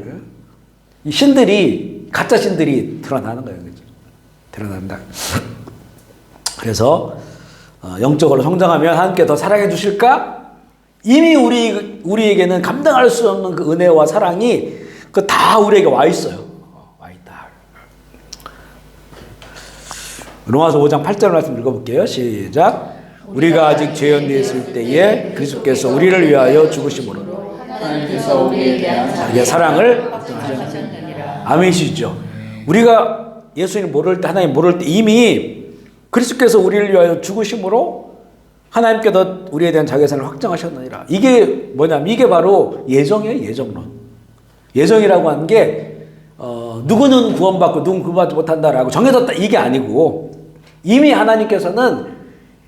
가짜 신들이 드러나는 거예요. 그죠? 드러난다. 그래서 영적으로 성장하면 하나님께 더 사랑해 주실까? 이미 우리에게는 감당할 수 없는 그 은혜와 사랑이 그 다 우리에게 와 있어요. 와 있다. 로마서 5장 8절 말씀 읽어볼게요. 시작. 우리가 아직 죄 연대에 있을 때에 그리스도께서 우리를 위하여 죽으심으로 하나님께서 우리에 대한 자기의 사랑을 확증하셨느니라. 아멘이시죠. 우리가 예수님 모를 때, 하나님 모를 때 이미 그리스도께서 우리를 위하여 죽으심으로 하나님께서 우리에 대한 자기의 사랑을 확정하셨느니라. 이게 뭐냐면 이게 바로 예정이에요. 예정론. 예정이라고 하는 게 누구는 구원받고 누구는 구원받지 못한다라고 정해졌다 이게 아니고, 이미 하나님께서는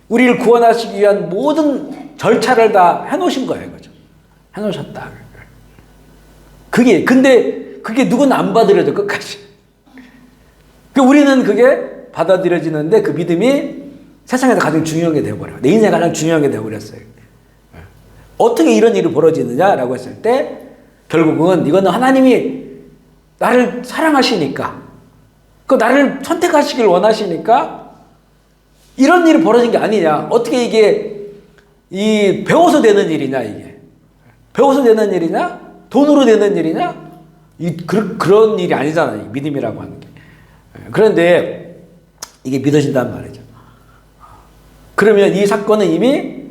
우리를 구원하시기 위한 모든 절차를 다 해놓으신 거예요. 그죠? 해놓으셨다. 근데 그게 누구는 안 받아들여져, 끝까지. 우리는 그게 받아들여지는데 그 믿음이 세상에서 가장 중요한 게 되어버려요. 내 인생에 가장 중요한 게 되어버렸어요. 어떻게 이런 일이 벌어지느냐라고 했을 때 결국은 이거는 하나님이 나를 사랑하시니까, 나를 선택하시길 원하시니까 이런 일이 벌어진 게 아니냐. 어떻게 이게 배워서 되는 일이냐, 이게. 배워서 되는 일이냐? 돈으로 되는 일이냐? 그런 일이 아니잖아요. 믿음이라고 하는 게. 그런데 이게 믿어진단 말이죠. 그러면 이 사건은 이미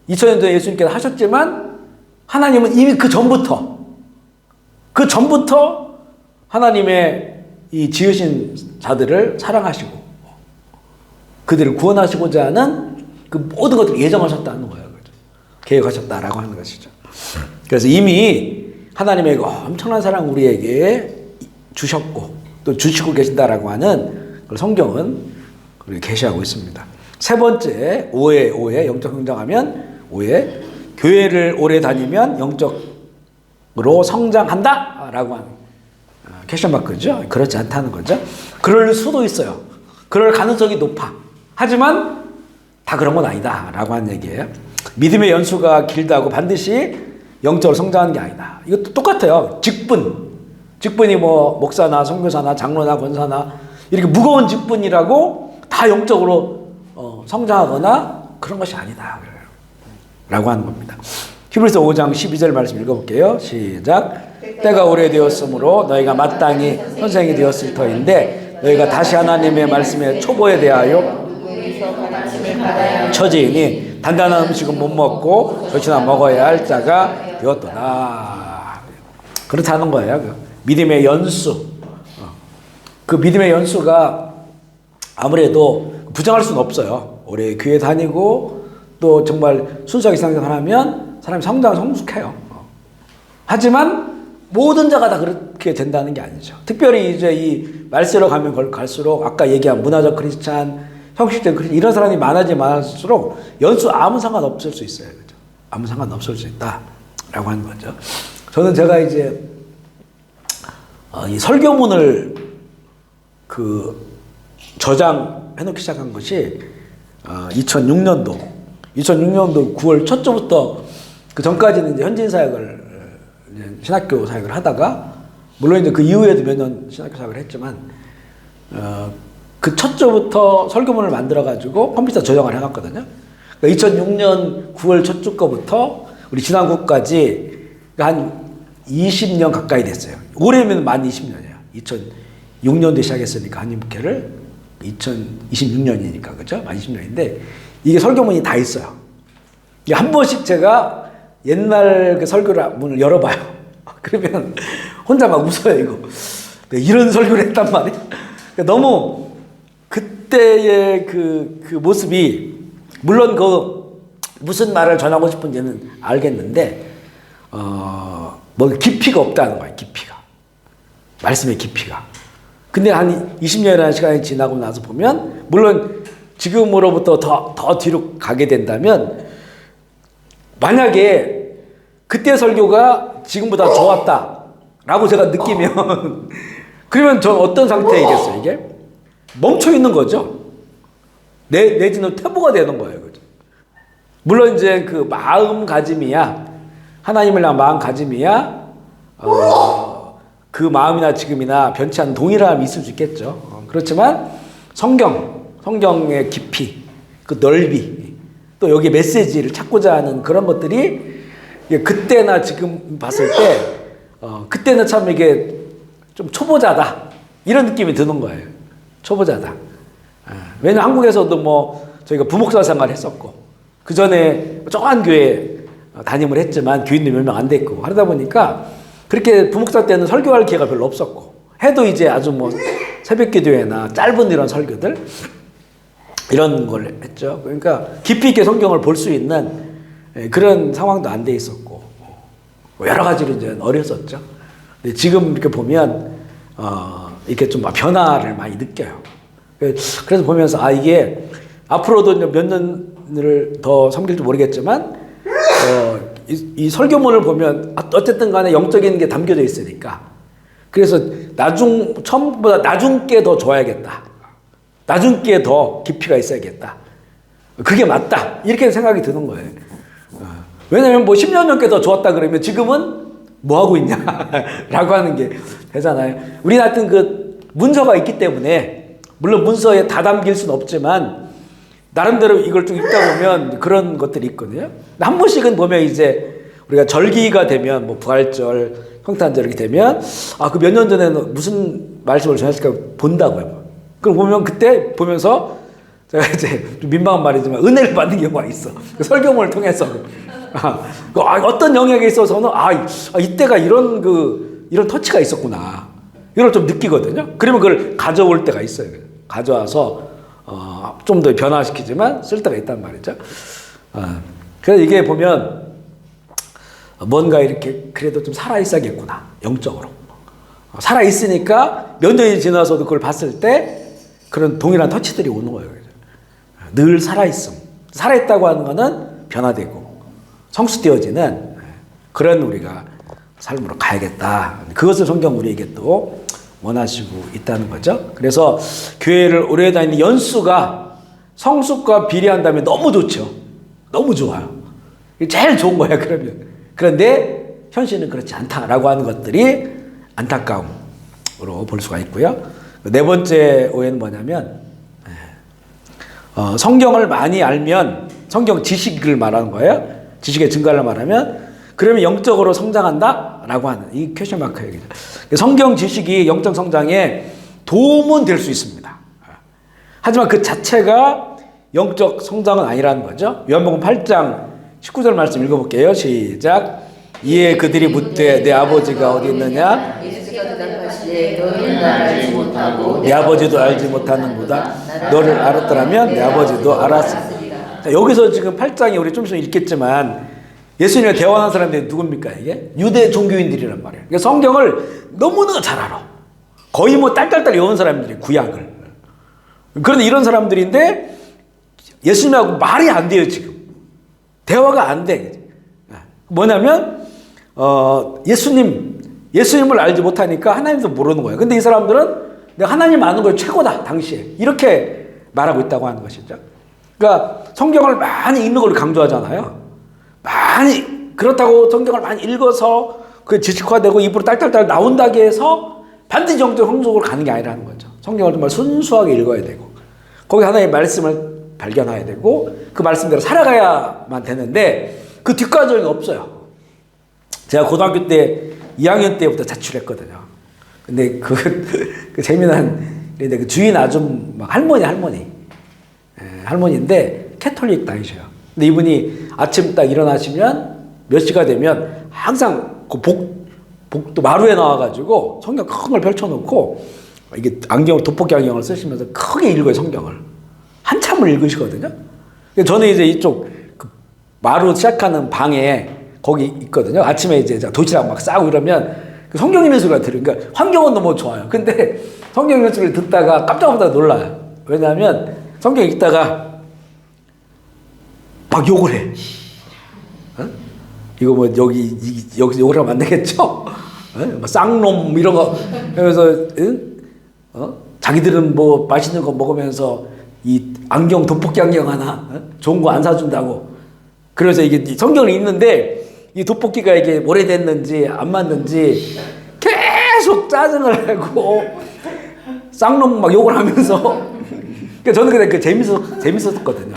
2000년 전에 예수님께서 하셨지만 하나님은 이미 그 전부터 하나님의 이 지으신 자들을 사랑하시고 그들을 구원하시고자 하는 그 모든 것들을 예정하셨다는 거예요. 그렇죠? 계획하셨다라고 하는 것이죠. 그래서 이미 하나님의 엄청난 사랑 우리에게 주셨고 또 주시고 계신다라고 하는 걸 성경은 계시하고 있습니다. 세 번째, 5회 영적 성장하면 5회 교회를 오래 다니면 영적으로 성장한다라고 하는 퀘스천 마크죠. 그렇지 않다는 거죠. 그럴 수도 있어요. 그럴 가능성이 높아. 하지만 다 그런 건 아니다라고 하는 얘기예요. 믿음의 연수가 길다고 반드시 영적으로 성장하는 게 아니다. 이것도 똑같아요. 직분이 뭐 목사나 선교사나 장로나 권사나 이렇게 무거운 직분이라고 다 영적으로 성장하거나 그런 것이 아니다 라고 하는 겁니다. 히브리서 5장 12절 말씀 읽어볼게요. 시작. 때가 오래되었으므로 너희가 마땅히 선생이 되었을 터인데 너희가 다시 하나님의 말씀의 초보에 대하여 처지이니 단단한 음식은 못 먹고 젖이나 먹어야 할 자가 되었도다. 그렇다는 거예요. 그 믿음의 연수. 그 믿음의 연수가 아무래도 부정할 수는 없어요. 오래 교회 다니고 또 정말 순수하게 신앙생활하면 사람이 성숙해요. 하지만 모든 자가 다 그렇게 된다는 게 아니죠. 특별히 이제 이 말세로 가면 갈수록 아까 얘기한 문화적 크리스찬, 형식적 크리스찬 이런 사람이 많아질수록 연수 아무 상관없을 수 있어요. 그죠? 아무 상관없을 수 있다라고 하는 거죠. 저는 제가 이제 이 설교문을 그 저장해놓기 시작한 것이 2006년도 9월 첫 주부터 그 전까지는 이제 현지인 사역을 신학교 사역을 하다가 물론 이제 그 이후에도 몇 년 신학교 사역을 했지만 그 첫 주부터 설교문을 만들어 가지고 컴퓨터 저장을 해놨거든요. 그러니까 2006년 9월 첫 주 거부터 우리 지난주까지 한 20년 가까이 됐어요. 올해면 만 20년이에요. 2006년도에 시작했으니까 한인목회를 2026년이니까 그죠? 만 20년인데 이게 설교문이 다 있어요. 한 번씩 제가 옛날 그 설교를 문을 열어봐요. 그러면 혼자 막 웃어요, 이거. 이런 설교를 했단 말이에요. 너무 그때의 그 모습이, 물론 그 무슨 말을 전하고 싶은지는 알겠는데, 뭐 깊이가 없다는 거예요, 깊이가. 말씀의 깊이가. 근데 한 20년이라는 시간이 지나고 나서 보면, 물론 지금으로부터 더 뒤로 가게 된다면, 만약에 그때 설교가 지금보다 좋았다라고 제가 느끼면 그러면 전 어떤 상태이겠어요, 이게? 멈춰 있는 거죠. 내지는 퇴보가 되는 거예요. 그죠? 물론 이제 그 마음가짐이야, 하나님을 향한 마음가짐이야, 그 마음이나 지금이나 변치 않는 동일함이 있을 수 있겠죠. 그렇지만 성경의 깊이, 그 넓이, 또 여기 메시지를 찾고자 하는 그런 것들이 그때나 지금 봤을 때 그때는 참 이게 좀 초보자다 이런 느낌이 드는 거예요. 초보자다. 왜냐면 한국에서도 뭐 저희가 부목사 생활을 했었고 그 전에 조그만 교회 담임을 했지만 교인도 몇 명 안 됐고 하다 보니까 그렇게 부목사 때는 설교할 기회가 별로 없었고 해도 이제 아주 뭐 새벽기도회나 짧은 이런 설교들 이런 걸 했죠. 그러니까 깊이 있게 성경을 볼 수 있는 그런 상황도 안 돼 있었고 여러 가지로 이제 어렸었죠. 근데 지금 이렇게 보면 이렇게 좀 변화를 많이 느껴요. 그래서 보면서 이게 앞으로도 몇 년을 더 섬길지 모르겠지만 이 설교문을 보면 어쨌든 간에 영적인 게 담겨져 있으니까 그래서 처음보다 나중 게 더 좋아야겠다. 나중 게 더 깊이가 있어야겠다. 그게 맞다. 이렇게 생각이 드는 거예요. 왜냐면 뭐 10년 넘게 더 좋았다 그러면 지금은 뭐 하고 있냐? 라고 하는 게 되잖아요. 우리는 하여튼 그 문서가 있기 때문에 물론 문서에 다 담길 수는 없지만 나름대로 이걸 좀 읽다 보면 그런 것들이 있거든요. 한 번씩은 보면 이제 우리가 절기가 되면 뭐 부활절, 성탄절 이렇게 되면 그 몇 년 전에는 무슨 말씀을 전했을까 본다고요. 그럼 보면 그때 보면서 제가 이제 좀 민망한 말이지만 은혜를 받는 경우가 있어. 그 설교문을 통해서. 어떤 영역에 있어서는 이때가 이런 터치가 있었구나. 이걸 좀 느끼거든요. 그러면 그걸 가져올 때가 있어요. 가져와서 좀 더 변화시키지만 쓸 때가 있단 말이죠. 그래서 이게 보면 뭔가 이렇게 그래도 좀 살아있어야겠구나. 영적으로. 살아있으니까 몇 년이 지나서도 그걸 봤을 때 그런 동일한 터치들이 오는 거예요. 늘 살아있음. 살아있다고 하는 거는 변화되고 성숙되어지는 그런 우리가 삶으로 가야겠다. 그것을 성경 우리에게 또 원하시고 있다는 거죠. 그래서 교회를 오래 다니는 연수가 성숙과 비례한다면 너무 좋죠. 너무 좋아요. 제일 좋은 거야, 그러면. 그런데 현실은 그렇지 않다라고 하는 것들이 안타까움으로 볼 수가 있고요. 네 번째 오해는 뭐냐면 성경을 많이 알면 성경 지식을 말하는 거예요. 지식의 증가를 말하면 그러면 영적으로 성장한다? 라고 하는 이 퀘션 마크 얘기죠. 성경 지식이 영적 성장에 도움은 될 수 있습니다. 하지만 그 자체가 영적 성장은 아니라는 거죠. 요한복음 8장 19절 말씀 읽어볼게요. 시작. 이에 그들이 묻되 내 아버지가 어디 있느냐? 내 아버지도 알지 못하는구나. 너를 알았더라면 내 아버지도 알았으리라. 자, 여기서 지금 8장에 우리 좀 있으면 읽겠지만 예수님과 대화하는 사람들이 누굽니까? 이게 유대 종교인들이란 말이에요. 그러니까 성경을 너무나 잘 알아. 거의 뭐 딸딸딸 외운 사람들이 구약을. 그런데 이런 사람들인데 예수님하고 말이 안 돼요. 지금 대화가 안 돼. 뭐냐면 예수님을 알지 못하니까 하나님도 모르는 거예요. 근데 이 사람들은 내가 하나님 아는 걸 최고다 당시에 이렇게 말하고 있다고 하는 것이죠. 그러니까 성경을 많이 읽는 걸 강조하잖아요. 많이 그렇다고 성경을 많이 읽어서 그 지식화되고 입으로 딸딸딸 나온다고 해서 반드시 영적 성숙으로 가는 게 아니라는 거죠. 성경을 정말 순수하게 읽어야 되고 거기 하나님의 말씀을 발견해야 되고 그 말씀대로 살아가야만 되는데 그 뒷과정이 없어요. 제가 고등학교 때 2학년 때부터 자취했거든요. 근데 그 재미난 그 주인 아줌마 할머니인데 캐톨릭 다니셔요. 근데 이분이 아침 딱 일어나시면 몇 시가 되면 항상 그 복도 마루에 나와가지고 성경 큰 걸 펼쳐놓고 이게 돋보기 안경을 쓰시면서 크게 읽어요. 성경을 한참을 읽으시거든요. 저는 이제 이쪽 그 마루 시작하는 방에 거기 있거든요. 아침에 이제 도시락 막 싸고 이러면 그 성경 읽는 소리가 들어요. 그러니까 환경은 너무 좋아요. 근데 성경 읽는 소리를 듣다가 깜짝 놀라요. 왜냐하면 성경 읽다가 막 욕을 해. 어? 이거 뭐 여기서 욕을 하면 안 되겠죠? 어? 뭐 쌍놈 이런 거 하면서 자기들은 뭐 맛있는 거 먹으면서 이 안경 돋보기 안경 하나 좋은 거 안 사준다고. 그래서 이게 성경을 읽는데 이 돋보기가 이게 오래됐는지 안 맞는지 계속 짜증을 내고 쌍놈 막 욕을 하면서 그러니까 저는 그냥 재밌었거든요.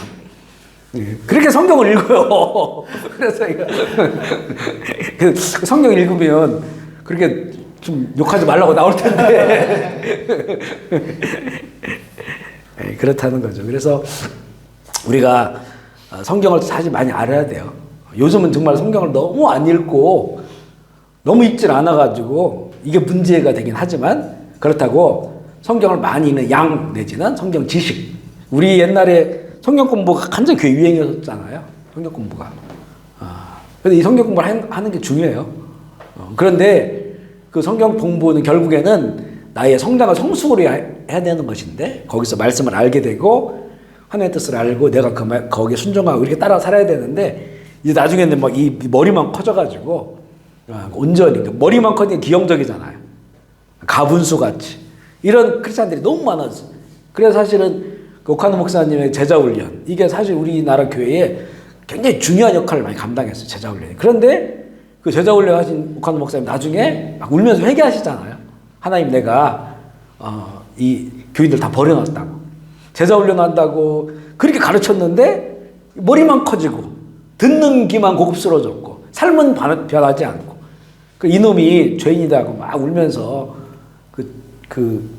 그렇게 성경을 읽어요. 그래서 그 성경 읽으면 그렇게 좀 욕하지 말라고 나올 텐데 그렇다는 거죠. 그래서 우리가 성경을 사실 많이 알아야 돼요. 요즘은 정말 성경을 너무 안 읽고 너무 읽질 않아가지고 이게 문제가 되긴 하지만 그렇다고 성경을 많이 읽는 양 내지는 성경 지식. 우리 옛날에 성경 공부가 완전 교회 유행이었잖아요. 성경 공부가. 근데 이 성경 공부를 하는 게 중요해요. 그런데 그 성경 공부는 결국에는 나의 성장을 성숙으로 해야 되는 것인데 거기서 말씀을 알게 되고 하나님의 뜻을 알고 내가 거기에 순종하고 이렇게 따라 살아야 되는데 이제 나중에는 막 이 머리만 커져가지고 온전히 머리만 커지면 기형적이잖아요. 가분수 같이 이런 크리스찬들이 너무 많았어. 그래서 사실은 오카노 목사님의 제자 훈련 이게 사실 우리나라 교회에 굉장히 중요한 역할을 많이 감당했어요. 제자 훈련이. 그런데 그 제자 훈련 하신 오카노 목사님 나중에 막 울면서 회개하시잖아요. 하나님 내가 이 교인들 다 버려놨다고 제자 훈련한다고 그렇게 가르쳤는데 머리만 커지고 듣는 귀만 고급스러워졌고 삶은 변하지 않고 그 이놈이 죄인이다고 막 울면서 큰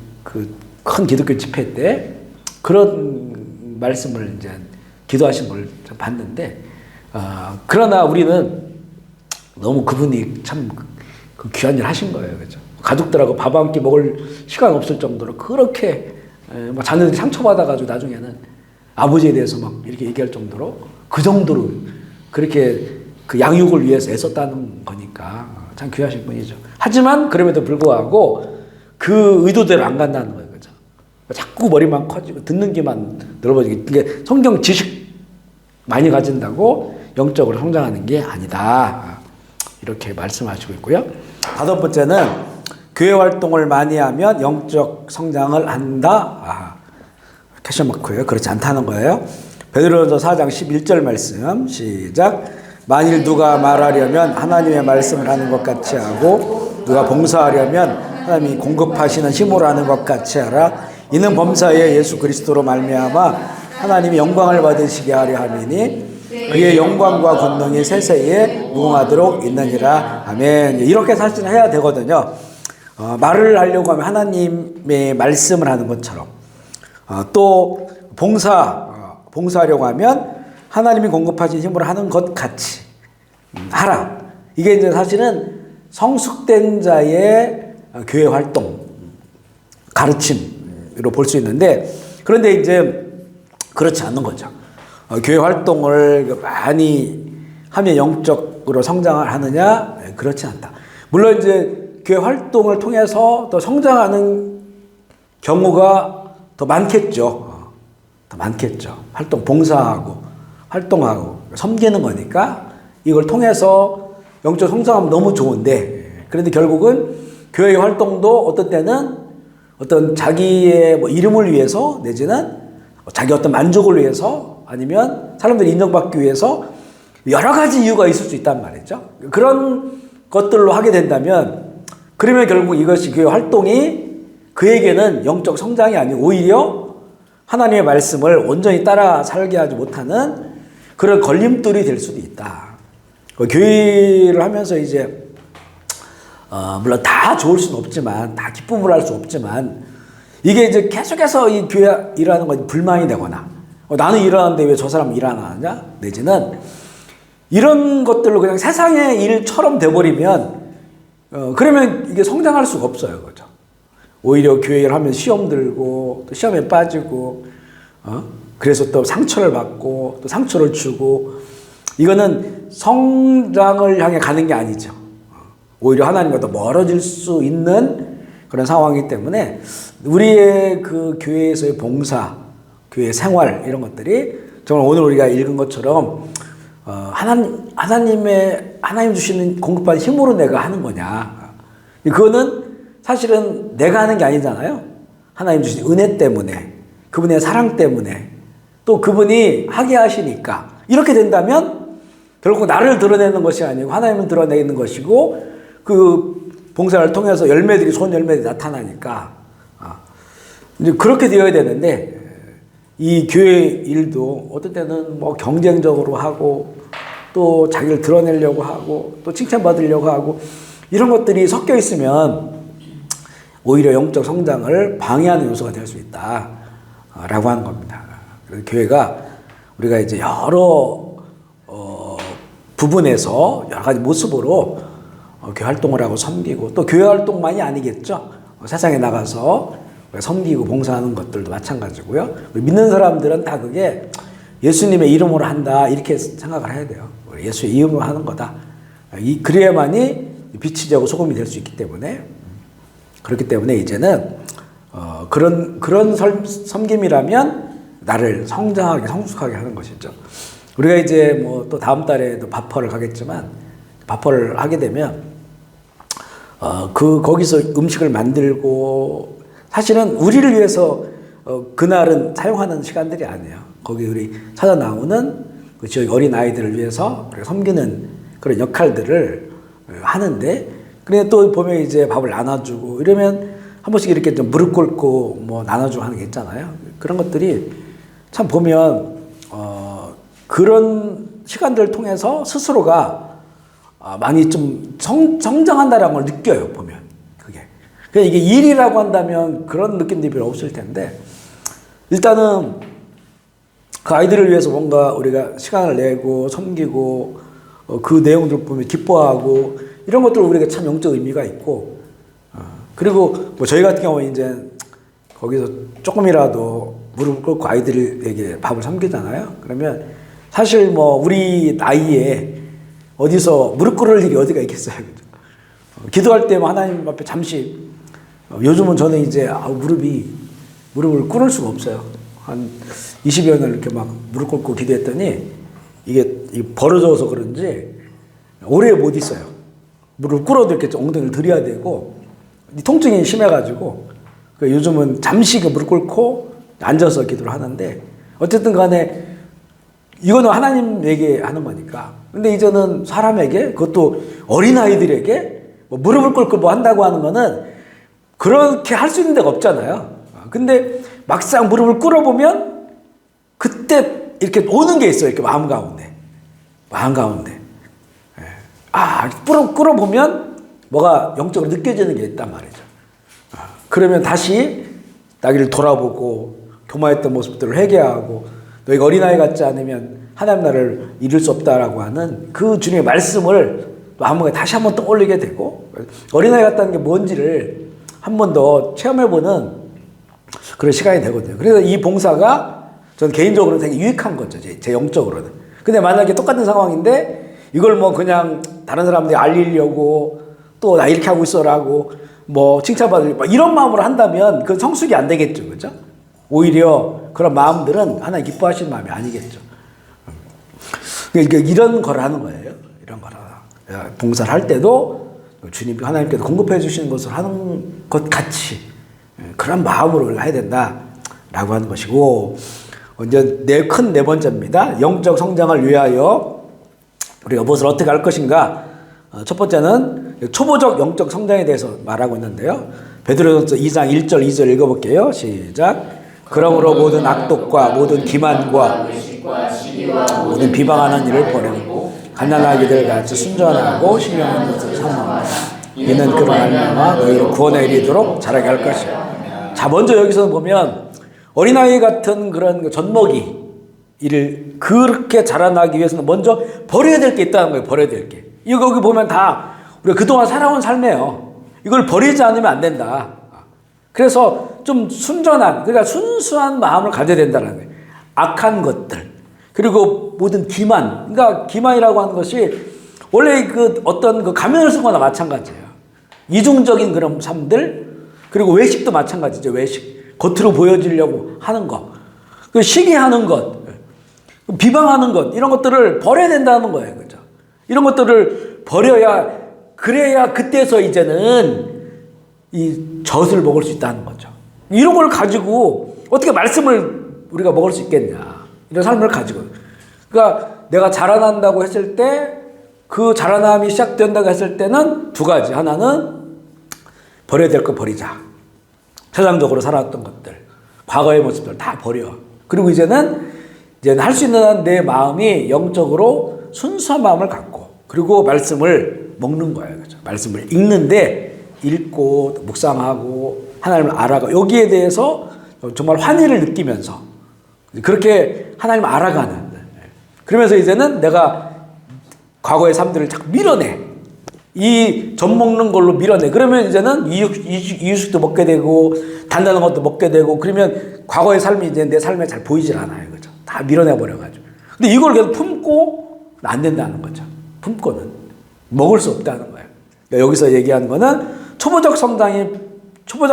기독교 집회 때 그런 말씀을 이제 기도하신 걸 봤는데 그러나 우리는 너무 그분이 참 그 귀한 일 하신 거예요. 그죠? 가족들하고 밥 한 끼 먹을 시간 없을 정도로 그렇게 자녀들이 상처받아가지고 나중에는 아버지에 대해서 막 이렇게 얘기할 정도로 그 정도로 그렇게 그 양육을 위해서 애썼다는 거니까 참 귀하신 분이죠. 하지만 그럼에도 불구하고 그 의도대로 안 간다는 거예요. 그죠? 자꾸 머리만 커지고 듣는 귀만 넓어지고 이게 성경 지식 많이 가진다고 영적으로 성장하는 게 아니다. 이렇게 말씀하시고 있고요. 다섯 번째는 교회 활동을 많이 하면 영적 성장을 한다. 캐셔마크예요. 그렇지 않다는 거예요. 베드로전서 4장 11절 말씀 시작. 만일 누가 말하려면 하나님의 말씀을 하는 것 같이 하고 누가 봉사하려면 하나님이 공급하시는 힘으로 하는 것 같이 하라. 이는 범사에 예수 그리스도로 말미암아 하나님이 영광을 받으시게 하려 함이니 그의 영광과 권능이 세세에 무궁하도록 있느니라. 아멘. 이렇게 사실 해야 되거든요. 말을 하려고 하면 하나님의 말씀을 하는 것처럼 또 봉사하려고 하면 하나님이 공급하신 힘으로 하는 것 같이 하라. 이게 이제 사실은 성숙된 자의 교회 활동, 가르침으로 볼 수 있는데, 그런데 이제 그렇지 않는 거죠. 교회 활동을 많이 하면 영적으로 성장을 하느냐? 그렇지 않다. 물론 이제 교회 활동을 통해서 더 성장하는 경우가 더 많겠죠. 더 많겠죠. 활동, 봉사하고, 활동하고, 섬기는 거니까 이걸 통해서 영적 성장하면 너무 좋은데, 그런데 결국은 교회 활동도 어떤 때는 어떤 자기의 뭐 이름을 위해서 내지는 자기 어떤 만족을 위해서 아니면 사람들이 인정받기 위해서 여러 가지 이유가 있을 수 있단 말이죠. 그런 것들로 하게 된다면 그러면 결국 이것이 교회 활동이 그에게는 영적 성장이 아니고 오히려 하나님의 말씀을 온전히 따라 살게 하지 못하는 그런 걸림돌이 될 수도 있다. 교회를 하면서 이제 물론 다 좋을 수는 없지만 다 기쁨을 할 수 없지만 이게 이제 계속해서 이 교회 일하는 건 불만이 되거나 나는 일하는데 왜 저 사람은 일 안 하냐? 내지는 이런 것들로 그냥 세상의 일처럼 돼버리면 그러면 이게 성장할 수가 없어요. 그죠? 오히려 교회 일 하면 시험 들고 또 시험에 빠지고 그래서 또 상처를 받고 또 상처를 주고 이거는 성장을 향해 가는 게 아니죠. 오히려 하나님과 더 멀어질 수 있는 그런 상황이기 때문에 우리의 그 교회에서의 봉사, 교회 생활 이런 것들이 정말 오늘 우리가 읽은 것처럼 하나님 주시는 공급받은 힘으로 내가 하는 거냐. 그거는 사실은 내가 하는 게 아니잖아요. 하나님 주신 은혜 때문에, 그분의 사랑 때문에, 또 그분이 하게 하시니까 이렇게 된다면 결국 나를 드러내는 것이 아니고 하나님을 드러내는 것이고 그 봉사를 통해서 열매들이 좋은 열매들이 나타나니까 이제 그렇게 되어야 되는데 이 교회 일도 어떤 때는 뭐 경쟁적으로 하고 또 자기를 드러내려고 하고 또 칭찬받으려고 하고 이런 것들이 섞여 있으면 오히려 영적 성장을 방해하는 요소가 될 수 있다라고 하는 겁니다. 그래서 교회가 우리가 이제 여러 부분에서 여러 가지 모습으로 교회 활동을 하고 섬기고 또 교회 활동만이 아니겠죠. 세상에 나가서 섬기고 봉사하는 것들도 마찬가지고요. 믿는 사람들은 다 그게 예수님의 이름으로 한다 이렇게 생각을 해야 돼요. 예수의 이름으로 하는 거다. 그래야만이 빛이 되고 소금이 될 수 있기 때문에 그렇기 때문에 이제는 그런 섬김이라면 나를 성장하게 성숙하게 하는 것이죠. 우리가 이제 뭐 또 다음 달에도 바퍼를 가겠지만 바퍼를 하게 되면 거기서 음식을 만들고 사실은 우리를 위해서 그날은 사용하는 시간들이 아니에요. 거기 우리 찾아 나오는 그 지역 어린 아이들을 위해서 섬기는 그런 역할들을 하는데, 그래 또 보면 이제 밥을 나눠주고 이러면 한 번씩 이렇게 좀 무릎 꿇고 뭐 나눠주고 하는 게 있잖아요. 그런 것들이 참 보면 그런 시간들을 통해서 스스로가 많이 좀 성장한다라는 걸 느껴요. 보면 그게. 그냥 이게 일이라고 한다면 그런 느낌들이 별로 없을 텐데 일단은 그 아이들을 위해서 뭔가 우리가 시간을 내고 섬기고 그 내용들을 보면 기뻐하고 이런 것들 우리가 참 영적 의미가 있고 그리고 뭐 저희 같은 경우는 이제 거기서 조금이라도 무릎을 꿇고 아이들에게 밥을 섬기잖아요. 그러면 사실 뭐 우리 나이에 어디서 무릎 꿇을 일이 어디가 있겠어요. 기도할 때 하나님 앞에 잠시 요즘은 저는 이제 무릎을 꿇을 수가 없어요. 한 20여 년을 이렇게 막 무릎 꿇고 기도했더니 이게 벌어져서 그런지 오래 못 있어요. 무릎 꿇어도 이렇게 엉덩이를 들여야 되고 통증이 심해가지고 요즘은 잠시 무릎 꿇고 앉아서 기도를 하는데 어쨌든 간에 이거는 하나님에게 하는 거니까. 근데 이제는 사람에게 그것도 어린아이들에게 뭐 무릎을 꿇고 뭐 한다고 하는 거는 그렇게 할 수 있는 데가 없잖아요. 근데 막상 무릎을 꿇어보면 그때 이렇게 오는 게 있어요. 이렇게 마음 가운데. 꿇어보면 뭐가 영적으로 느껴지는 게 있단 말이죠. 그러면 다시 나기를 돌아보고 교만했던 모습들을 회개하고 너희가 어린아이 같지 않으면 하나님 나라를 이룰 수 없다라고 하는 그 주님의 말씀을 마음에 다시 한번 떠올리게 되고, 어린아이 같다는 게 뭔지를 한 번 더 체험해보는 그런 시간이 되거든요. 그래서 이 봉사가 저는 개인적으로는 되게 유익한 거죠. 제 영적으로는. 근데 만약에 똑같은 상황인데 이걸 뭐 그냥 다른 사람들이 알리려고 또 나 이렇게 하고 있어라고 뭐 칭찬받으려고 이런 마음으로 한다면 그건 성숙이 안 되겠죠. 그죠? 오히려 그런 마음들은 하나님 기뻐하시는 마음이 아니겠죠. 그러니까 이런 걸 하는 거예요. 이런 거라. 봉사를 할 때도 주님 하나님께서 공급해 주시는 것을 하는 것 같이 그런 마음으로 해야 된다라고 하는 것이고, 이제 큰 네 번째입니다. 영적 성장을 위하여 우리가 무엇을 어떻게 할 것인가. 첫 번째는 초보적 영적 성장에 대해서 말하고 있는데요. 베드로전서 2장 1절 2절 읽어볼게요. 시작. 그러므로 모든 악독과 모든 기만과 모든 비방하는 일을 버리고 갓난아기들 같이 순전하고 신령한 것을 삼아 이는 그로 말미암아 너희를 구원에 이르도록 자라게 할 것이야. 자, 먼저 여기서 보면 어린아이 같은 그런 젖먹이 일을 그렇게 자라나기 위해서는 먼저 버려야 될 게 있다는 거예요. 버려야 될 게. 이거 여기 보면 다 우리가 그동안 살아온 삶이에요. 이걸 버리지 않으면 안 된다. 그래서 좀 순전한, 그러니까 순수한 마음을 가져야 된다는 거예요. 악한 것들, 그리고 모든 기만, 그러니까 기만이라고 하는 것이 원래 그 어떤 그 가면을 쓰거나 마찬가지예요. 이중적인 그런 삶들, 그리고 외식도 마찬가지죠. 외식, 겉으로 보여지려고 하는 것, 그 시기하는 것, 비방하는 것, 이런 것들을 버려야 된다는 거예요. 그죠? 이런 것들을 버려야, 그래야 그때서 이제는 이 젖을 먹을 수 있다는 거죠. 이런 걸 가지고 어떻게 말씀을 우리가 먹을 수 있겠냐. 이런 삶을 가지고. 그러니까 내가 자라난다고 했을 때, 그 자라남이 시작된다고 했을 때는 두 가지. 하나는 버려야 될 거 버리자. 세상적으로 살아왔던 것들, 과거의 모습들 다 버려. 그리고 이제는 할 수 있는 한 내 마음이 영적으로 순수한 마음을 갖고, 그리고 말씀을 먹는 거예요. 그죠? 말씀을 읽는데, 읽고 묵상하고 하나님을 알아가, 여기에 대해서 정말 환희를 느끼면서 그렇게 하나님을 알아가는, 그러면서 이제는 내가 과거의 삶들을 자꾸 밀어내, 이 젖 먹는 걸로 밀어내. 그러면 이제는 이유식도 먹게 되고 단단한 것도 먹게 되고, 그러면 과거의 삶이 이제 내 삶에 잘 보이질 않아요. 그죠? 다 밀어내 버려가지고. 근데 이걸 계속 품고 안 된다는 거죠. 품고는 먹을 수 없다는 거예요. 그러니까 여기서 얘기하는 거는 초보적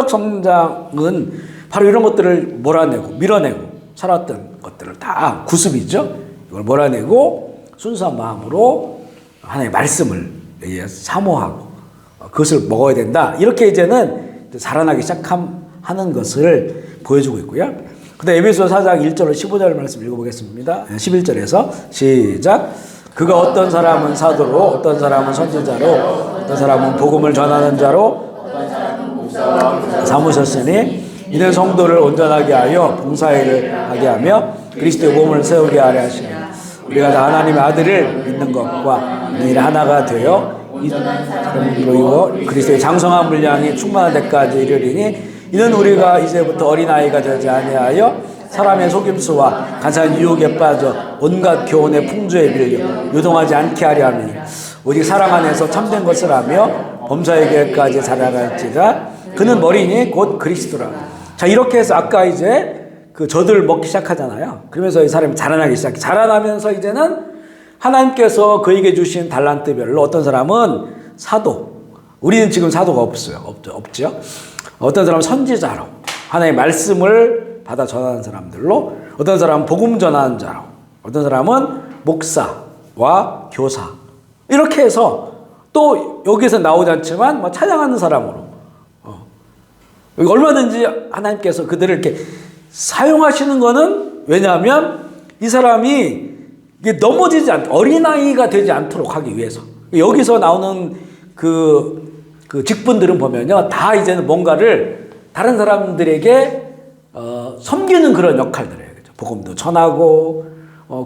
성장은 바로 이런 것들을 몰아내고 밀어내고 살았던 것들을 다 구습이죠. 이걸 몰아내고 순수한 마음으로 하나님의 말씀을 사모하고 그것을 먹어야 된다. 이렇게 이제는 자라나기 시작하는 것을 보여주고 있고요. 그 다음 에베소 4장 1절로 15절 말씀 읽어보겠습니다. 11절에서 시작. 그가 어떤 사람은 사도로, 어떤 사람은 선지자로, 어떤 사람은 복음을 전하는 자로 삼으셨으니 이는 성도를 온전하게 하여 봉사일을 하게 하며 그리스도의 몸을 세우게 하려 하시니 우리가 다 하나님의 아들을 믿는 것과 늘 하나가 되어 이로 그리스도의 장성한 분량이 충만한 데까지 이르리니 이는 우리가 이제부터 어린아이가 되지 아니하여 사람의 속임수와 간사한 유혹에 빠져 온갖 교훈의 풍조에 밀려 요동하지 않게 하려 하니 오직 사랑 안에서 참된 것을 하며 범사에게까지 자라갈지라. 그는 머리니 곧 그리스도라. 자, 이렇게 해서 아까 이제 그 젖을 먹기 시작하잖아요. 그러면서 이 사람이 자라나기 시작해. 자라나면서 이제는 하나님께서 그에게 주신 달란트별로 어떤 사람은 사도, 우리는 지금 사도가 없죠. 어떤 사람은 선지자로 하나님의 말씀을 받아 전하는 사람들로, 어떤 사람은 복음 전하는 자로, 어떤 사람은 목사와 교사, 이렇게 해서 또 여기서 나오지 않지만 뭐 찬양하는 사람으로 얼마든지 하나님께서 그들을 이렇게 사용하시는 거는, 왜냐하면 이 사람이 이게 넘어지지 않도록, 어린아이가 되지 않도록 하기 위해서. 여기서 나오는 그 직분들은 보면요, 다 이제는 뭔가를 다른 사람들에게 섬기는 그런 역할들이에요. 그죠? 복음도 전하고